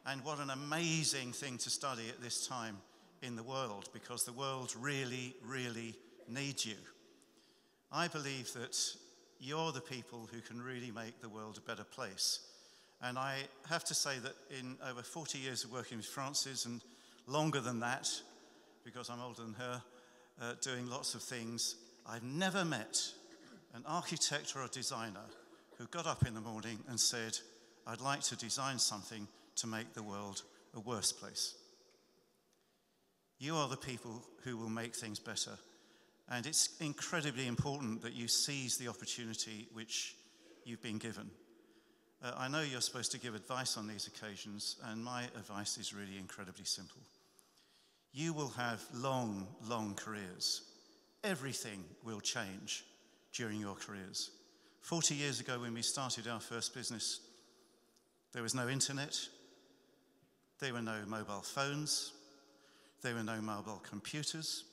and what an amazing thing to study at this time in the world, because the world really, really needs you. I believe that you're the people who can really make the world a better place. And I have to say that in over 40 years of working with Frances, and longer than that, because I'm older than her, doing lots of things, I've never met an architect or a designer who got up in the morning and said, I'd like to design something to make the world a worse place. You are the people who will make things better. And it's incredibly important that you seize the opportunity which you've been given. I know you're supposed to give advice on these occasions, and my advice is really incredibly simple. You will have long, long careers. Everything will change during your careers. 40 years ago, when we started our first business, there was no internet, There were no mobile phones. There were no mobile computers.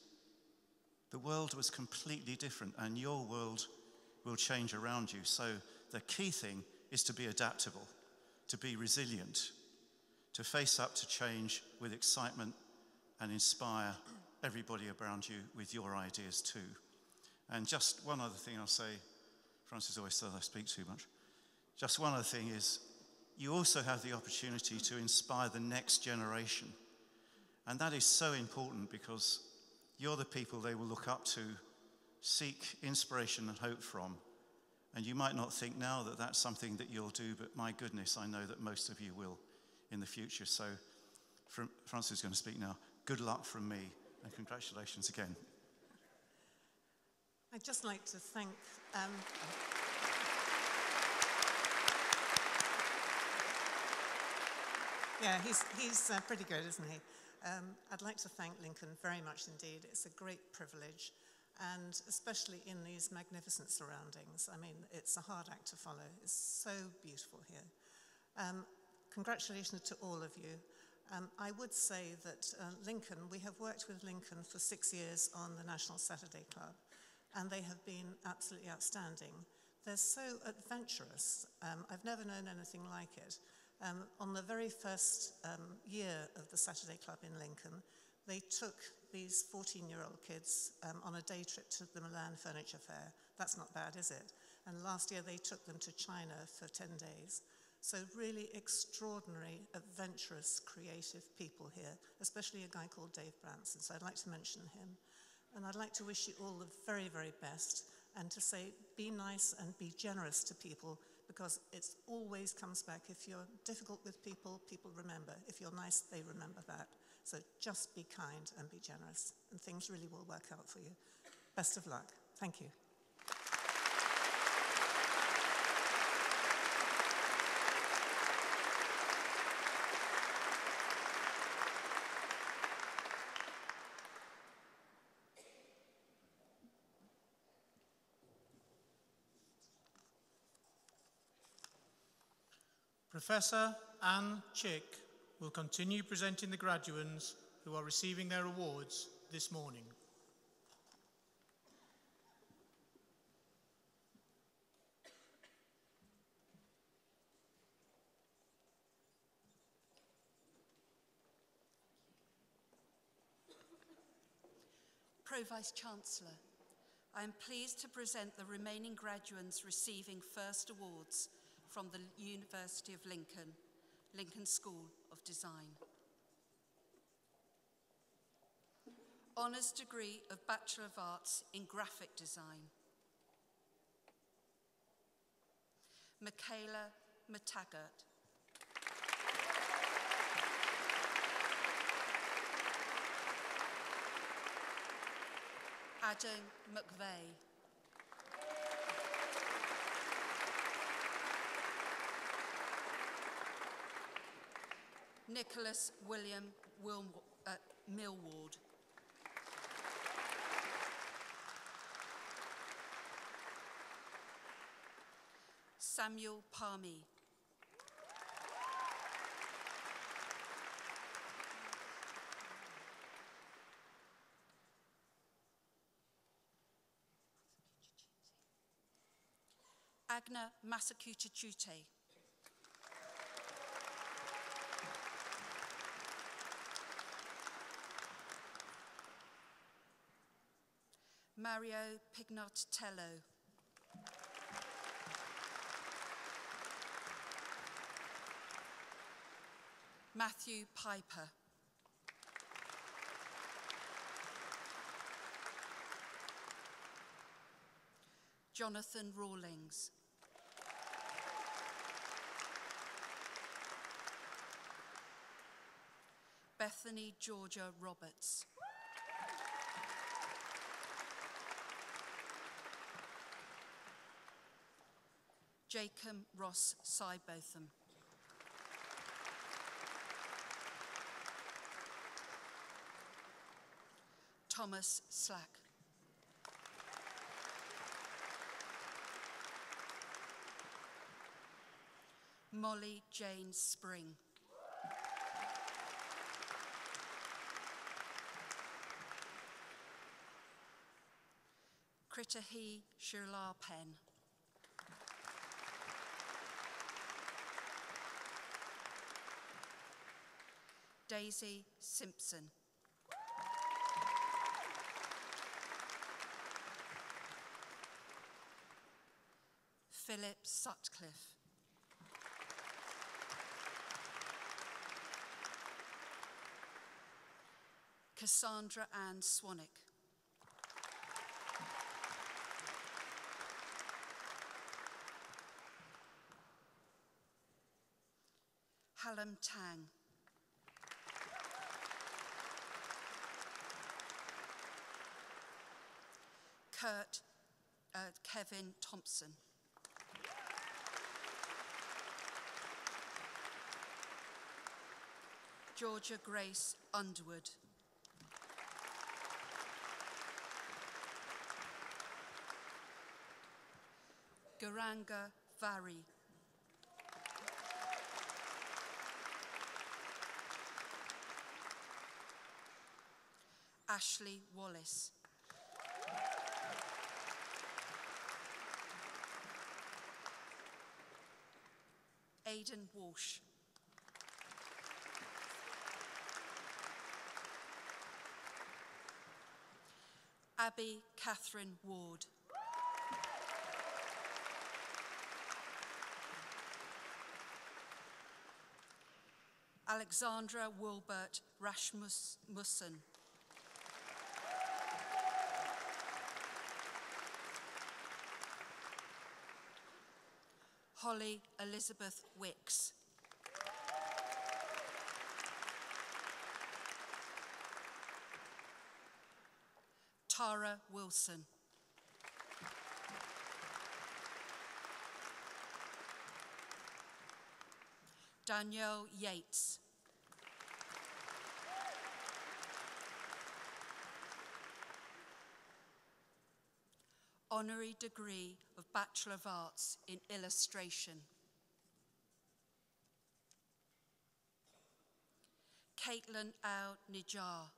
The world was completely different, and your world will change around you. So the key thing is to be adaptable, to be resilient, to face up to change with excitement and inspire everybody around you with your ideas too. And just one other thing I'll say, Francis always says I speak too much. Just one other thing is, you also have the opportunity to inspire the next generation. And that is so important because you're the people they will look up to, seek inspiration and hope from. And you might not think now that that's something that you'll do, but my goodness, I know that most of you will in the future. So Francis is going to speak now. Good luck from me, and congratulations again. I'd just like to thank... yeah, he's pretty good, isn't he? I'd like to thank Lincoln very much indeed. It's a great privilege, and especially in these magnificent surroundings. I mean, it's a hard act to follow. It's so beautiful here. Congratulations to all of you. I would say that Lincoln, we have worked with Lincoln for 6 years on the National Saturday Club, and they have been absolutely outstanding. They're so adventurous. I've never known anything like it. On the very first year of the Saturday Club in Lincoln, they took these 14-year-old kids on a day trip to the Milan Furniture Fair. That's not bad, is it? And last year they took them to China for 10 days. So really extraordinary, adventurous, creative people here, especially a guy called Dave Branson. So I'd like to mention him. And I'd like to wish you all the very, very best, and to say be nice and be generous to people, because it always comes back. If you're difficult with people, people remember. If you're nice, they remember that. So just be kind and be generous, and things really will work out for you. Best of luck. Thank you. Professor Anne Chick will continue presenting the graduands who are receiving their awards this morning. Vice-Chancellor, I am pleased to present the remaining graduands receiving first awards from the University of Lincoln, Lincoln School of Design. Honours degree of Bachelor of Arts in Graphic Design. Michaela Mataggart. Adam McVeigh. Nicholas William Millward. Samuel Palmy. Agna Massakuta-Chute. Mario Pignatello. Matthew Piper. Jonathan Rawlings. Bethany Georgia Roberts. Jacob Ross Sybotham. Thomas Slack. Molly Jane Spring. Fatahi Shirlar Pen. Daisy Simpson. Philip Sutcliffe. Cassandra Ann Swanwick. Hallam Tang. Kevin Thompson. Georgia Grace Underwood. Garanga Vari. Ashley Wallace. Aidan Walsh. Abby Catherine Ward. Alexandra Wilbert Rasmussen. Holly Elizabeth Wicks. Tara Wilson. Danielle Yates. Honorary degree of Bachelor of Arts in Illustration. Caitlin Al-Nijar.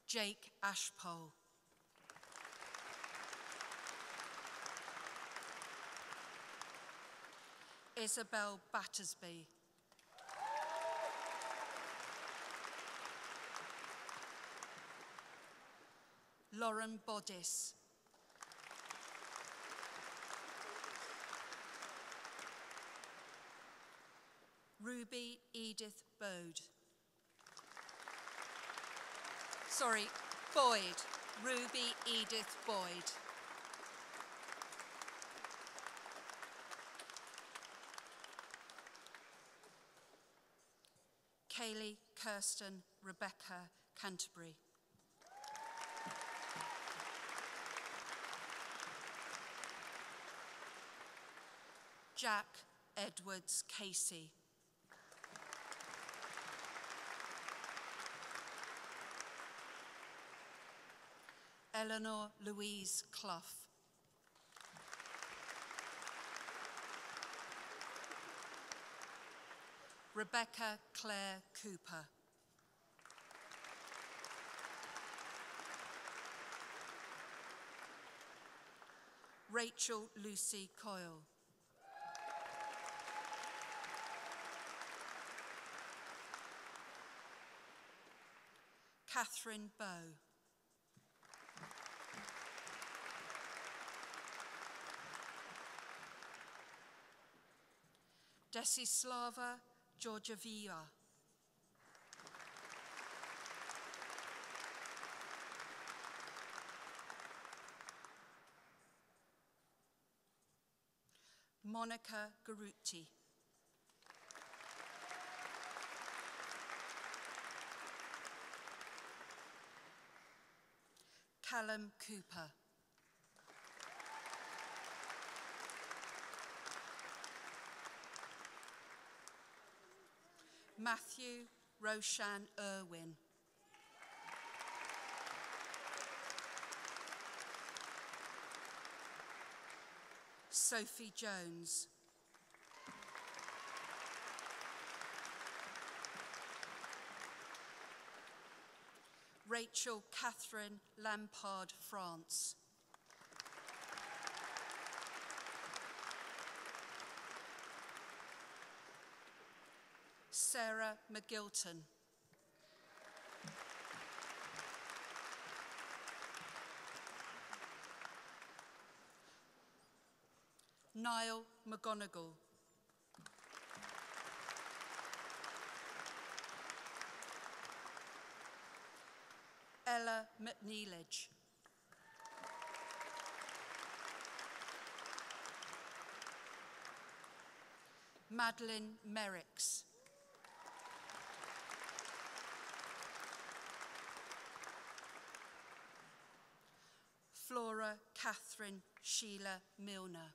Jake Ashpole. Isabel Battersby. Lauren Bodis. Ruby Edith Boyd. Sorry, Boyd. Ruby Edith Boyd. Kaylee Kirsten Rebecca Canterbury. Jack Edwards Casey. Eleanor Louise Clough. Rebecca Claire Cooper. Rachel Lucy Coyle. Catherine Bow. Desislava Georgieva. Monica Garuti. Callum Cooper. Matthew Roshan Irwin. Sophie Jones. Rachel Catherine Lampard, France. Sarah McGilton. Niall McGonigal. Ella McNeilage. Madeline Merricks. Flora Catherine Sheila Milner.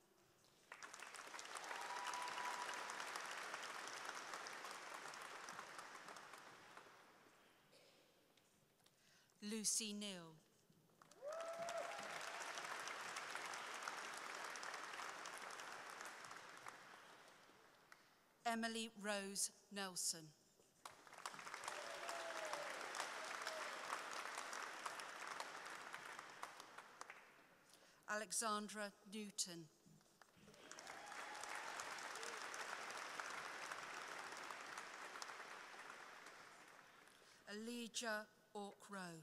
Lucy Neal. Emily Rose Nelson. Alexandra Newton. Elijah Orkrow.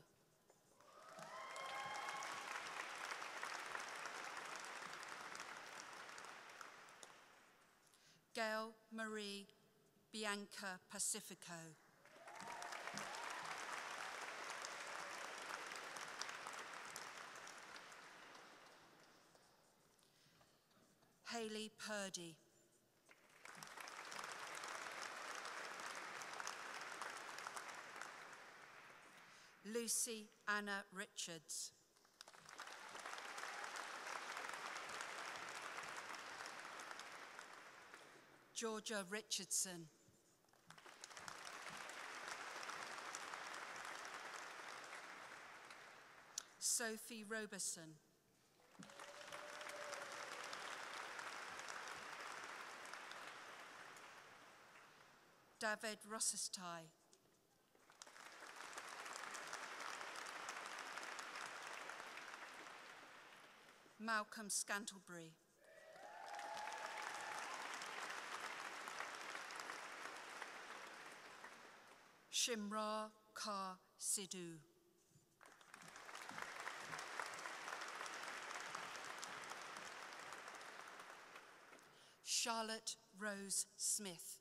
Gail Marie Bianca Pacifico. Hayley Purdy. Lucy Anna Richards. Georgia Richardson. Sophie Roberson. David Rossestai. Malcolm Scantlebury. Shimra Kar Sidhu. Charlotte Rose Smith.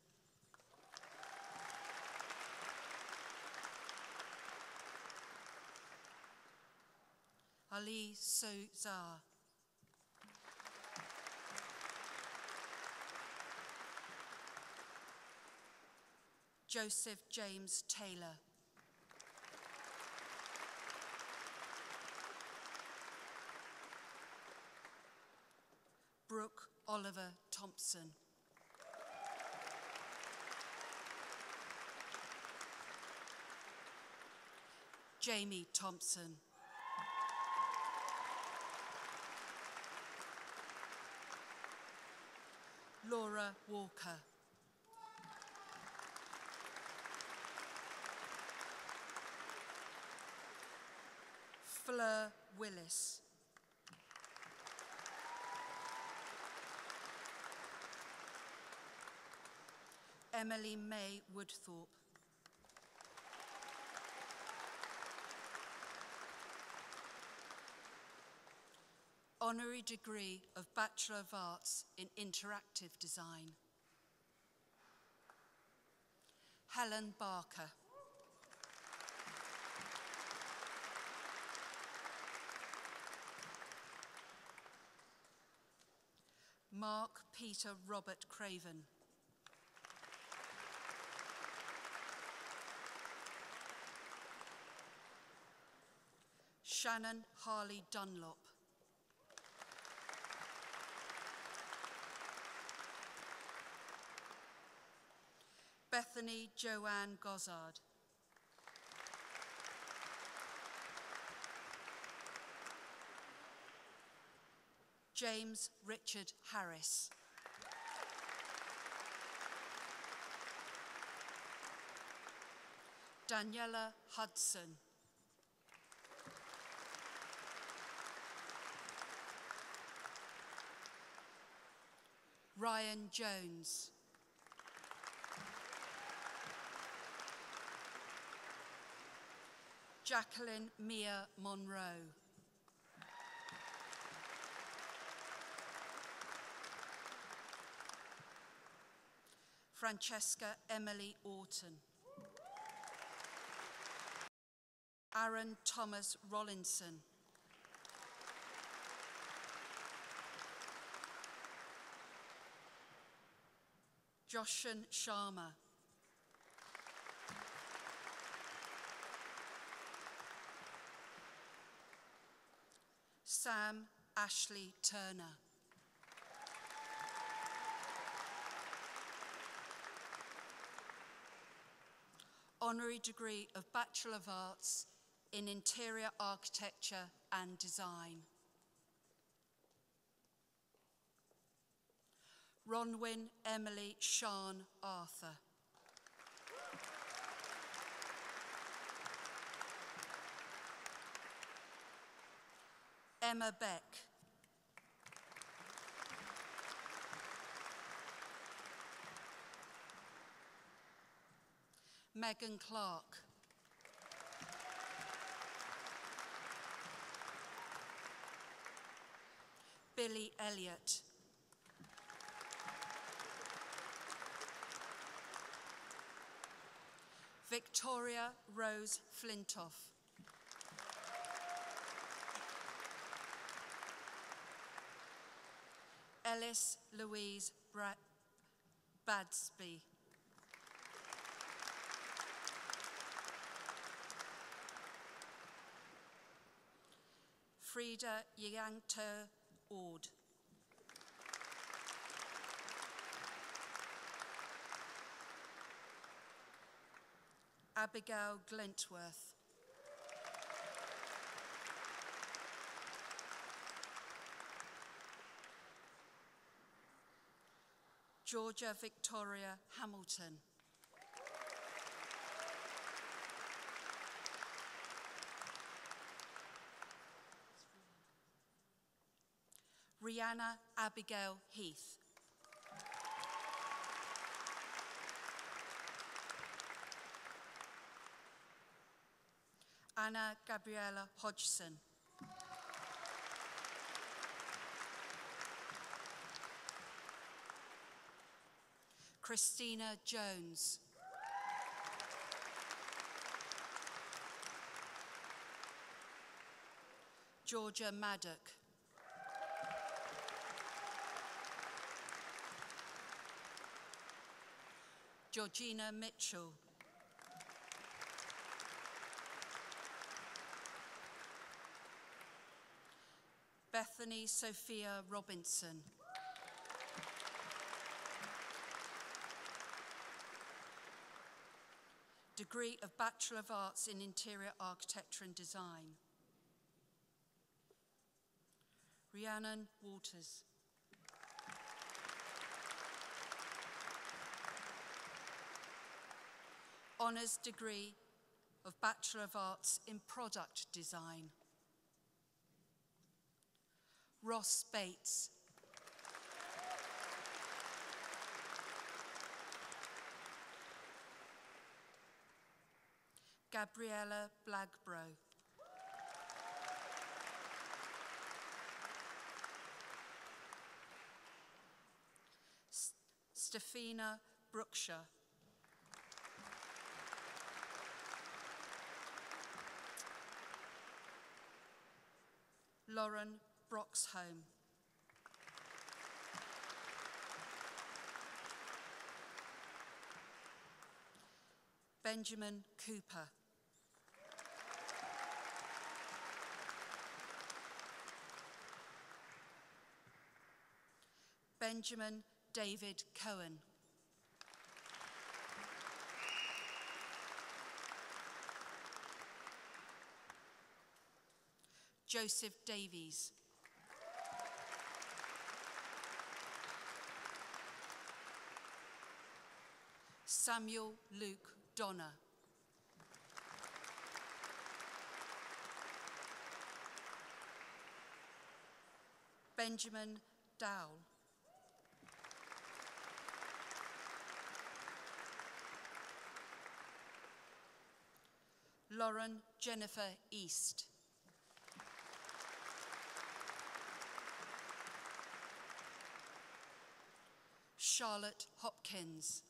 Ali Sozar. Joseph James Taylor. Brooke Oliver Thompson. Jamie Thompson. Laura Walker. Fleur Willis. Emily May Woodthorpe. Honorary degree of Bachelor of Arts in Interactive Design. Helen Barker. Mark Peter Robert Craven. Shannon Harley Dunlop. Bethany Joanne Gozzard. James Richard Harris. Daniela Hudson. Ryan Jones. Jacqueline Mia Monroe. Francesca Emily Orton. Aaron Thomas Rollinson. Joshan Sharma. Sam Ashley Turner. Honorary degree of Bachelor of Arts in Interior Architecture and Design. Ronwyn Emily Sean Arthur. Emma Beck. Megan Clark. Billy Elliott. Victoria Rose Flintoff. Ellis Louise Badsby. Frida Yangter Ord. Abigail Glentworth. Georgia Victoria Hamilton. Rihanna Abigail Heath. Anna Gabriella Hodgson. Christina Jones. Georgia Maddock. Georgina Mitchell. Bethany Sophia Robinson. Degree of Bachelor of Arts in Interior Architecture and Design. Rhiannon Waters. Honours degree of Bachelor of Arts in Product Design. Ross Bates. Gabriella Blagbro. Stefina Brookshire. Lauren Broxholm. Benjamin Cooper. Benjamin David Cohen. Joseph Davies. Samuel Luke Donner. Benjamin Dowell. Lauren Jennifer East. Charlotte Hopkins.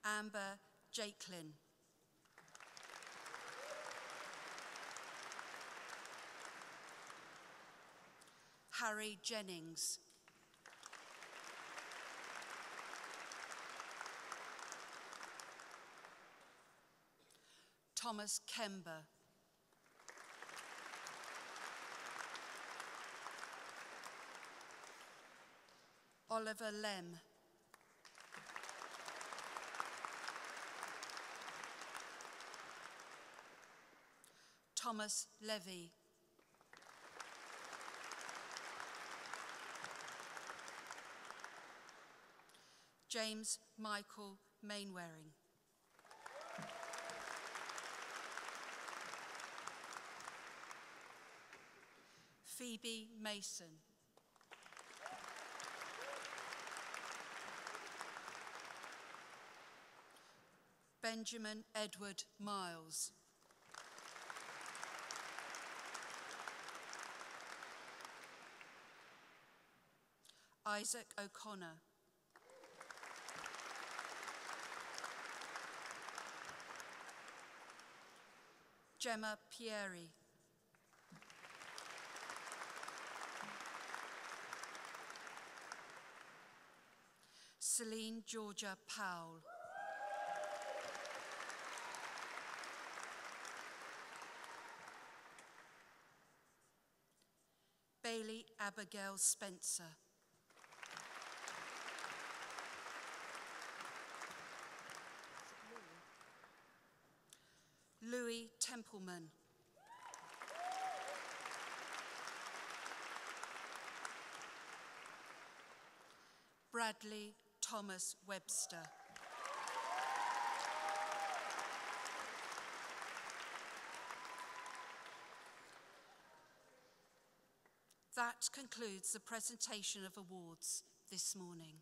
Amber Jakelin. Harry Jennings. Thomas Kember. Oliver Lem. Thomas Levy. James Michael Mainwaring. Phoebe Mason. Benjamin Edward Miles. Isaac O'Connor. Gemma Pieri. Celine Georgia Powell. Bailey Abigail Spencer. Louis Templeman. Bradley Thomas Webster. That concludes the presentation of awards this morning.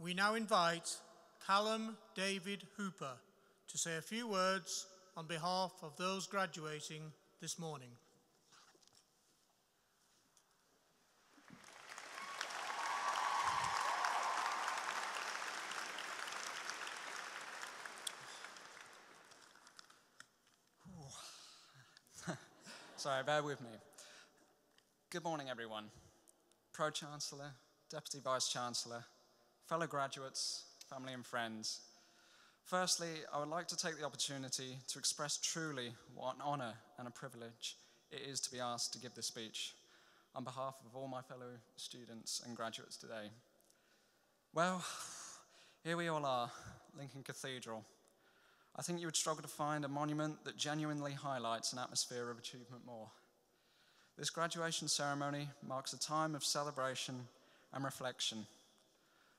We now invite Callum David Hooper to say a few words on behalf of those graduating this morning. Sorry, bear with me. Good morning, everyone. Pro-Chancellor, Deputy Vice-Chancellor, fellow graduates, family and friends. Firstly, I would like to take the opportunity to express truly what an honour and a privilege it is to be asked to give this speech on behalf of all my fellow students and graduates today. Well, here we all are, Lincoln Cathedral. I think you would struggle to find a monument that genuinely highlights an atmosphere of achievement more. This graduation ceremony marks a time of celebration and reflection.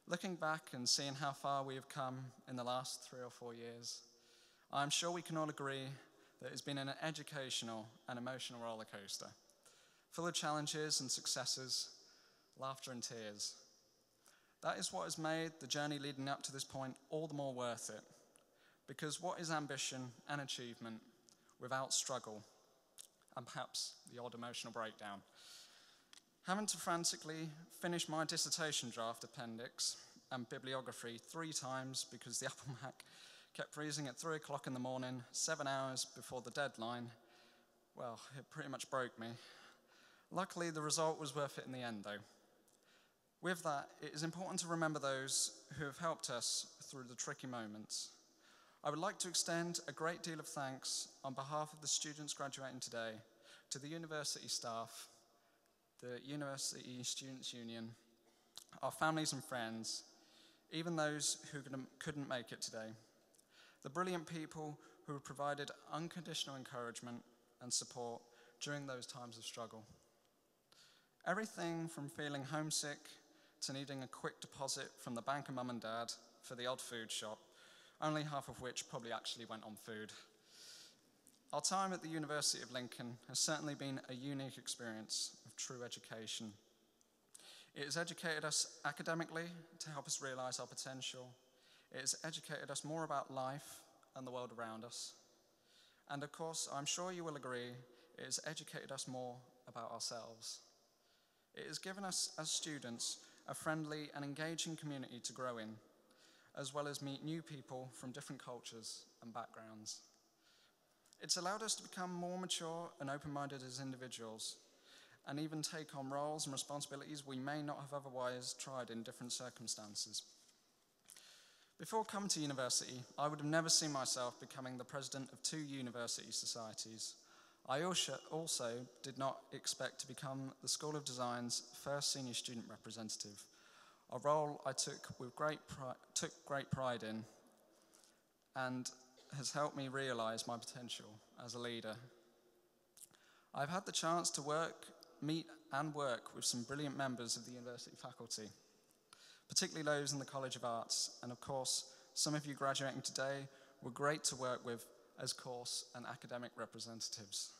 Looking back and seeing how far we have come in the last 3 or 4 years, I'm sure we can all agree that it's been an educational and emotional roller coaster, full of challenges and successes, laughter and tears. That is what has made the journey leading up to this point all the more worth it, because what is ambition and achievement without struggle and perhaps the odd emotional breakdown? Having to frantically finish my dissertation draft appendix and bibliography 3 times because the Apple Mac kept freezing at 3 o'clock in the morning, 7 hours before the deadline, well, it pretty much broke me. Luckily, the result was worth it in the end, though. With that, it is important to remember those who have helped us through the tricky moments. I would like to extend a great deal of thanks on behalf of the students graduating today to the university staff, the University Students' Union, our families and friends, even those who couldn't make it today. the brilliant people who have provided unconditional encouragement and support during those times of struggle. Everything from feeling homesick to needing a quick deposit from the bank of mum and dad for the odd food shop, only half of which probably actually went on food. Our time at the University of Lincoln has certainly been a unique experience of true education. It has educated us academically to help us realise our potential. It has educated us more about life and the world around us. And of course, I'm sure you will agree, it has educated us more about ourselves. It has given us, as students, a friendly and engaging community to grow in, as well as meet new people from different cultures and backgrounds. It's allowed us to become more mature and open-minded as individuals, and even take on roles and responsibilities we may not have otherwise tried in different circumstances. Before coming to university, I would have never seen myself becoming the president of 2 university societies. I also did not expect to become the School of Design's first senior student representative, a role I took great pride in and has helped me realise my potential as a leader. I've had the chance to meet and work with some brilliant members of the university faculty, particularly those in the College of Arts, and of course, some of you graduating today were great to work with as course and academic representatives.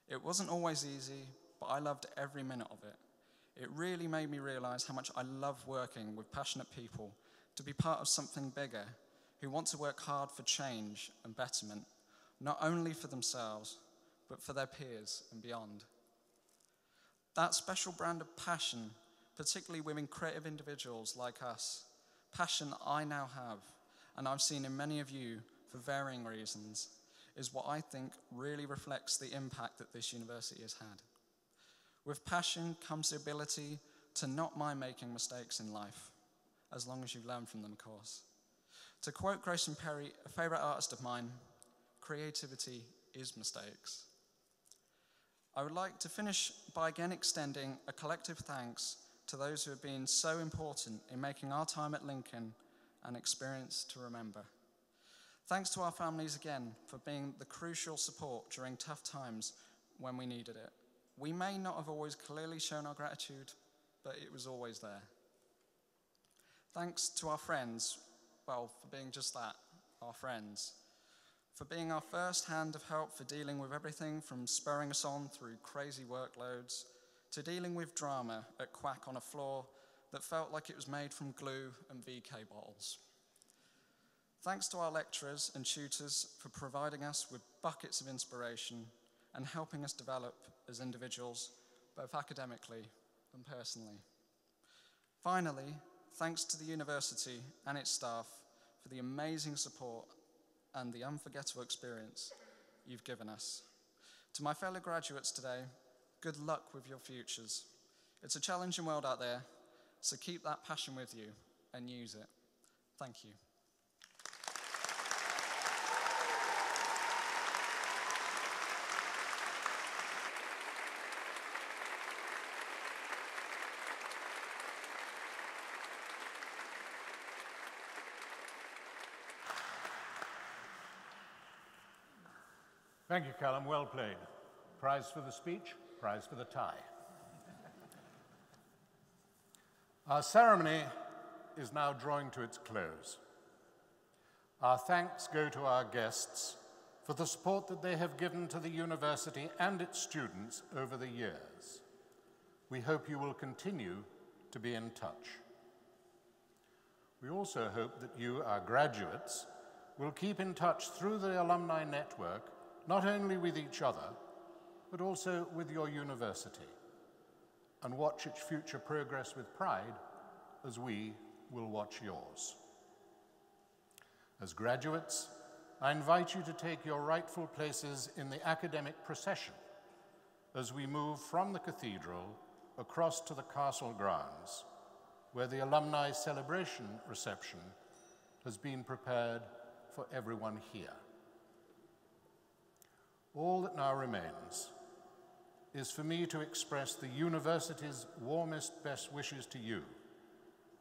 It wasn't always easy, but I loved every minute of it. It really made me realise how much I love working with passionate people to be part of something bigger, who want to work hard for change and betterment, not only for themselves, but for their peers and beyond. That special brand of passion, particularly within creative individuals like us, passion I now have, and I've seen in many of you for varying reasons, is what I think really reflects the impact that this university has had. With passion comes the ability to not mind making mistakes in life, as long as you learn from them, of course. To quote Grayson Perry, a favourite artist of mine, creativity is mistakes. I would like to finish by again extending a collective thanks to those who have been so important in making our time at Lincoln an experience to remember. Thanks to our families again for being the crucial support during tough times when we needed it. We may not have always clearly shown our gratitude, but it was always there. Thanks to our friends, well, for being just that, our friends, for being our first hand of help for dealing with everything from spurring us on through crazy workloads to dealing with drama at Quack on a floor that felt like it was made from glue and VK bottles. Thanks to our lecturers and tutors for providing us with buckets of inspiration and helping us develop as individuals, both academically and personally. Finally, thanks to the university and its staff for the amazing support and the unforgettable experience you've given us. To my fellow graduates today, good luck with your futures. It's a challenging world out there, so keep that passion with you and use it. Thank you. Thank you, Callum. Well played. Prize for the speech, prize for the tie. Our ceremony is now drawing to its close. Our thanks go to our guests for the support that they have given to the university and its students over the years. We hope you will continue to be in touch. We also hope that you, our graduates, will keep in touch through the alumni network, not only with each other, but also with your university, and watch its future progress with pride as we will watch yours. As graduates, I invite you to take your rightful places in the academic procession as we move from the cathedral across to the castle grounds, where the alumni celebration reception has been prepared for everyone here. All that now remains is for me to express the university's warmest best wishes to you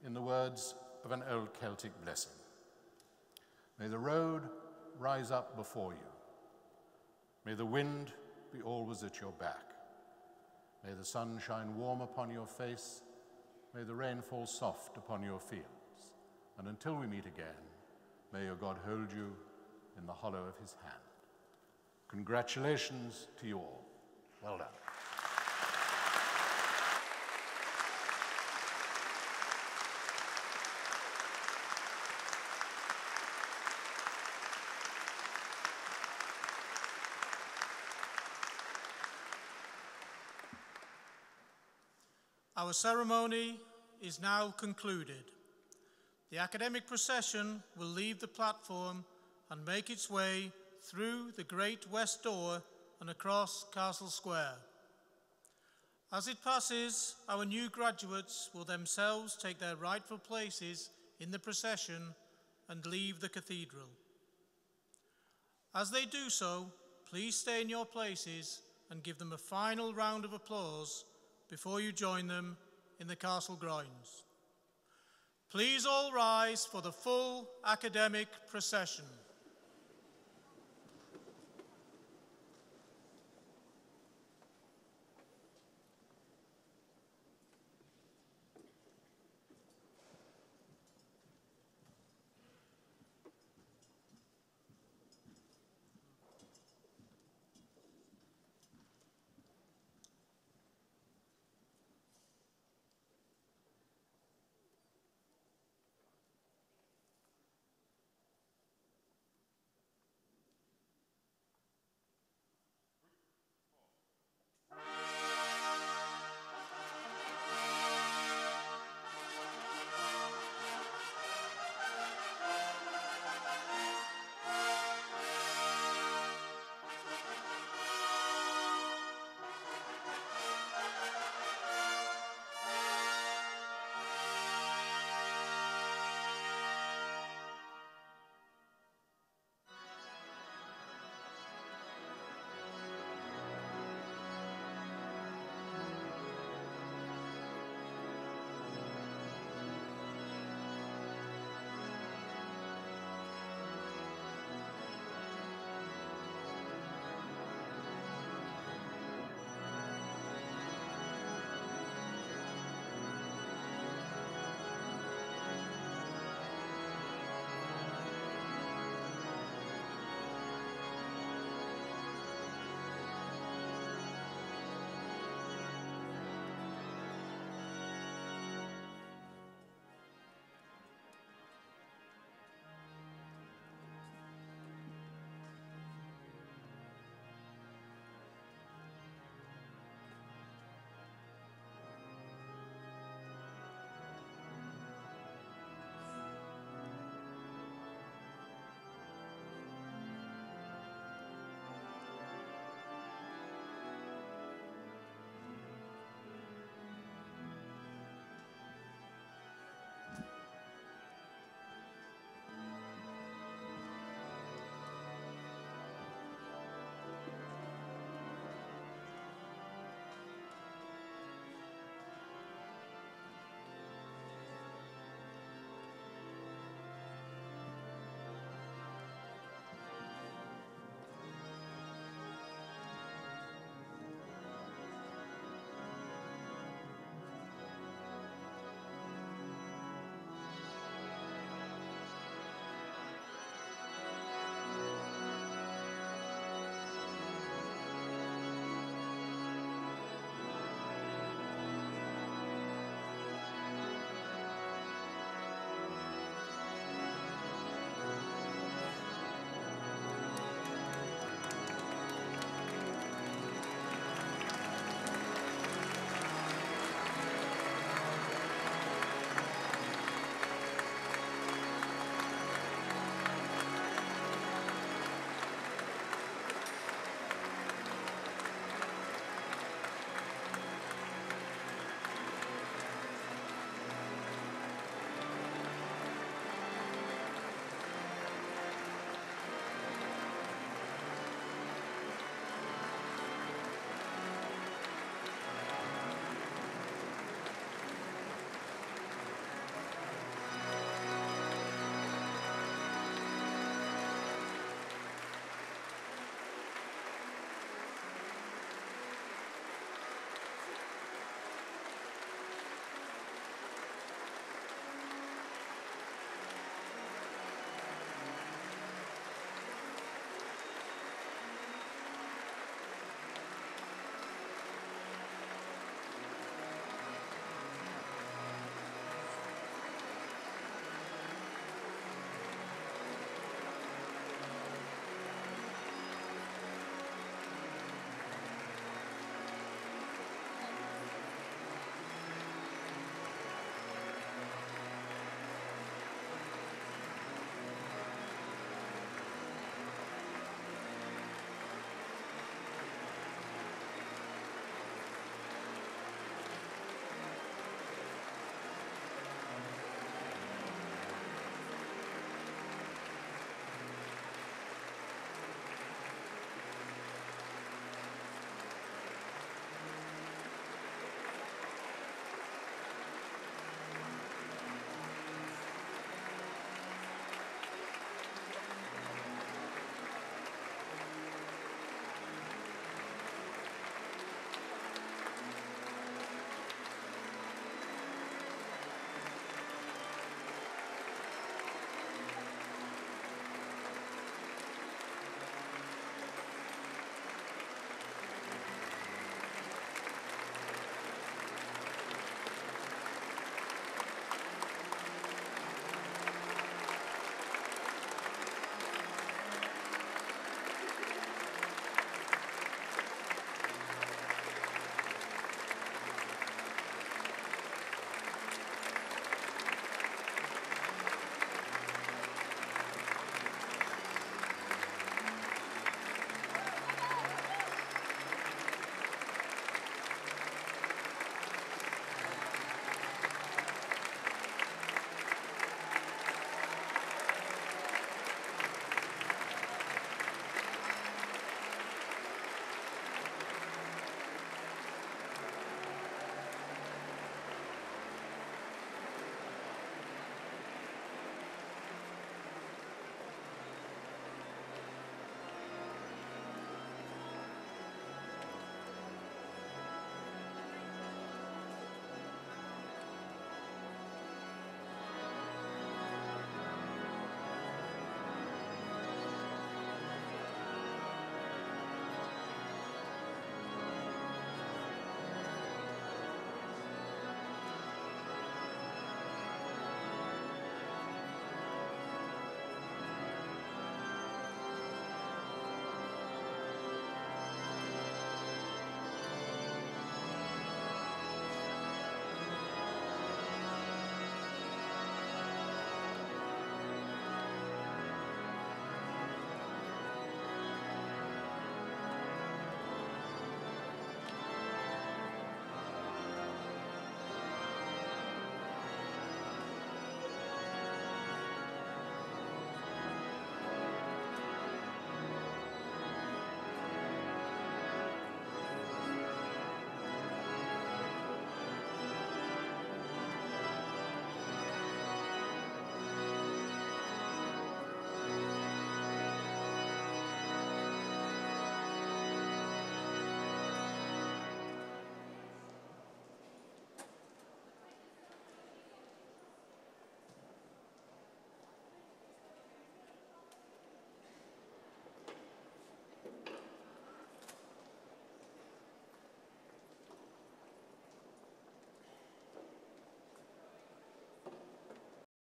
in the words of an old Celtic blessing. May the road rise up before you. May the wind be always at your back. May the sun shine warm upon your face. May the rain fall soft upon your fields. And until we meet again, may your God hold you in the hollow of his hand. Congratulations to you all. Well done. Our ceremony is now concluded. The academic procession will leave the platform and make its way through the Great West Door and across Castle Square. As it passes, our new graduates will themselves take their rightful places in the procession and leave the cathedral. As they do so, please stay in your places and give them a final round of applause before you join them in the castle grounds. Please all rise for the full academic procession.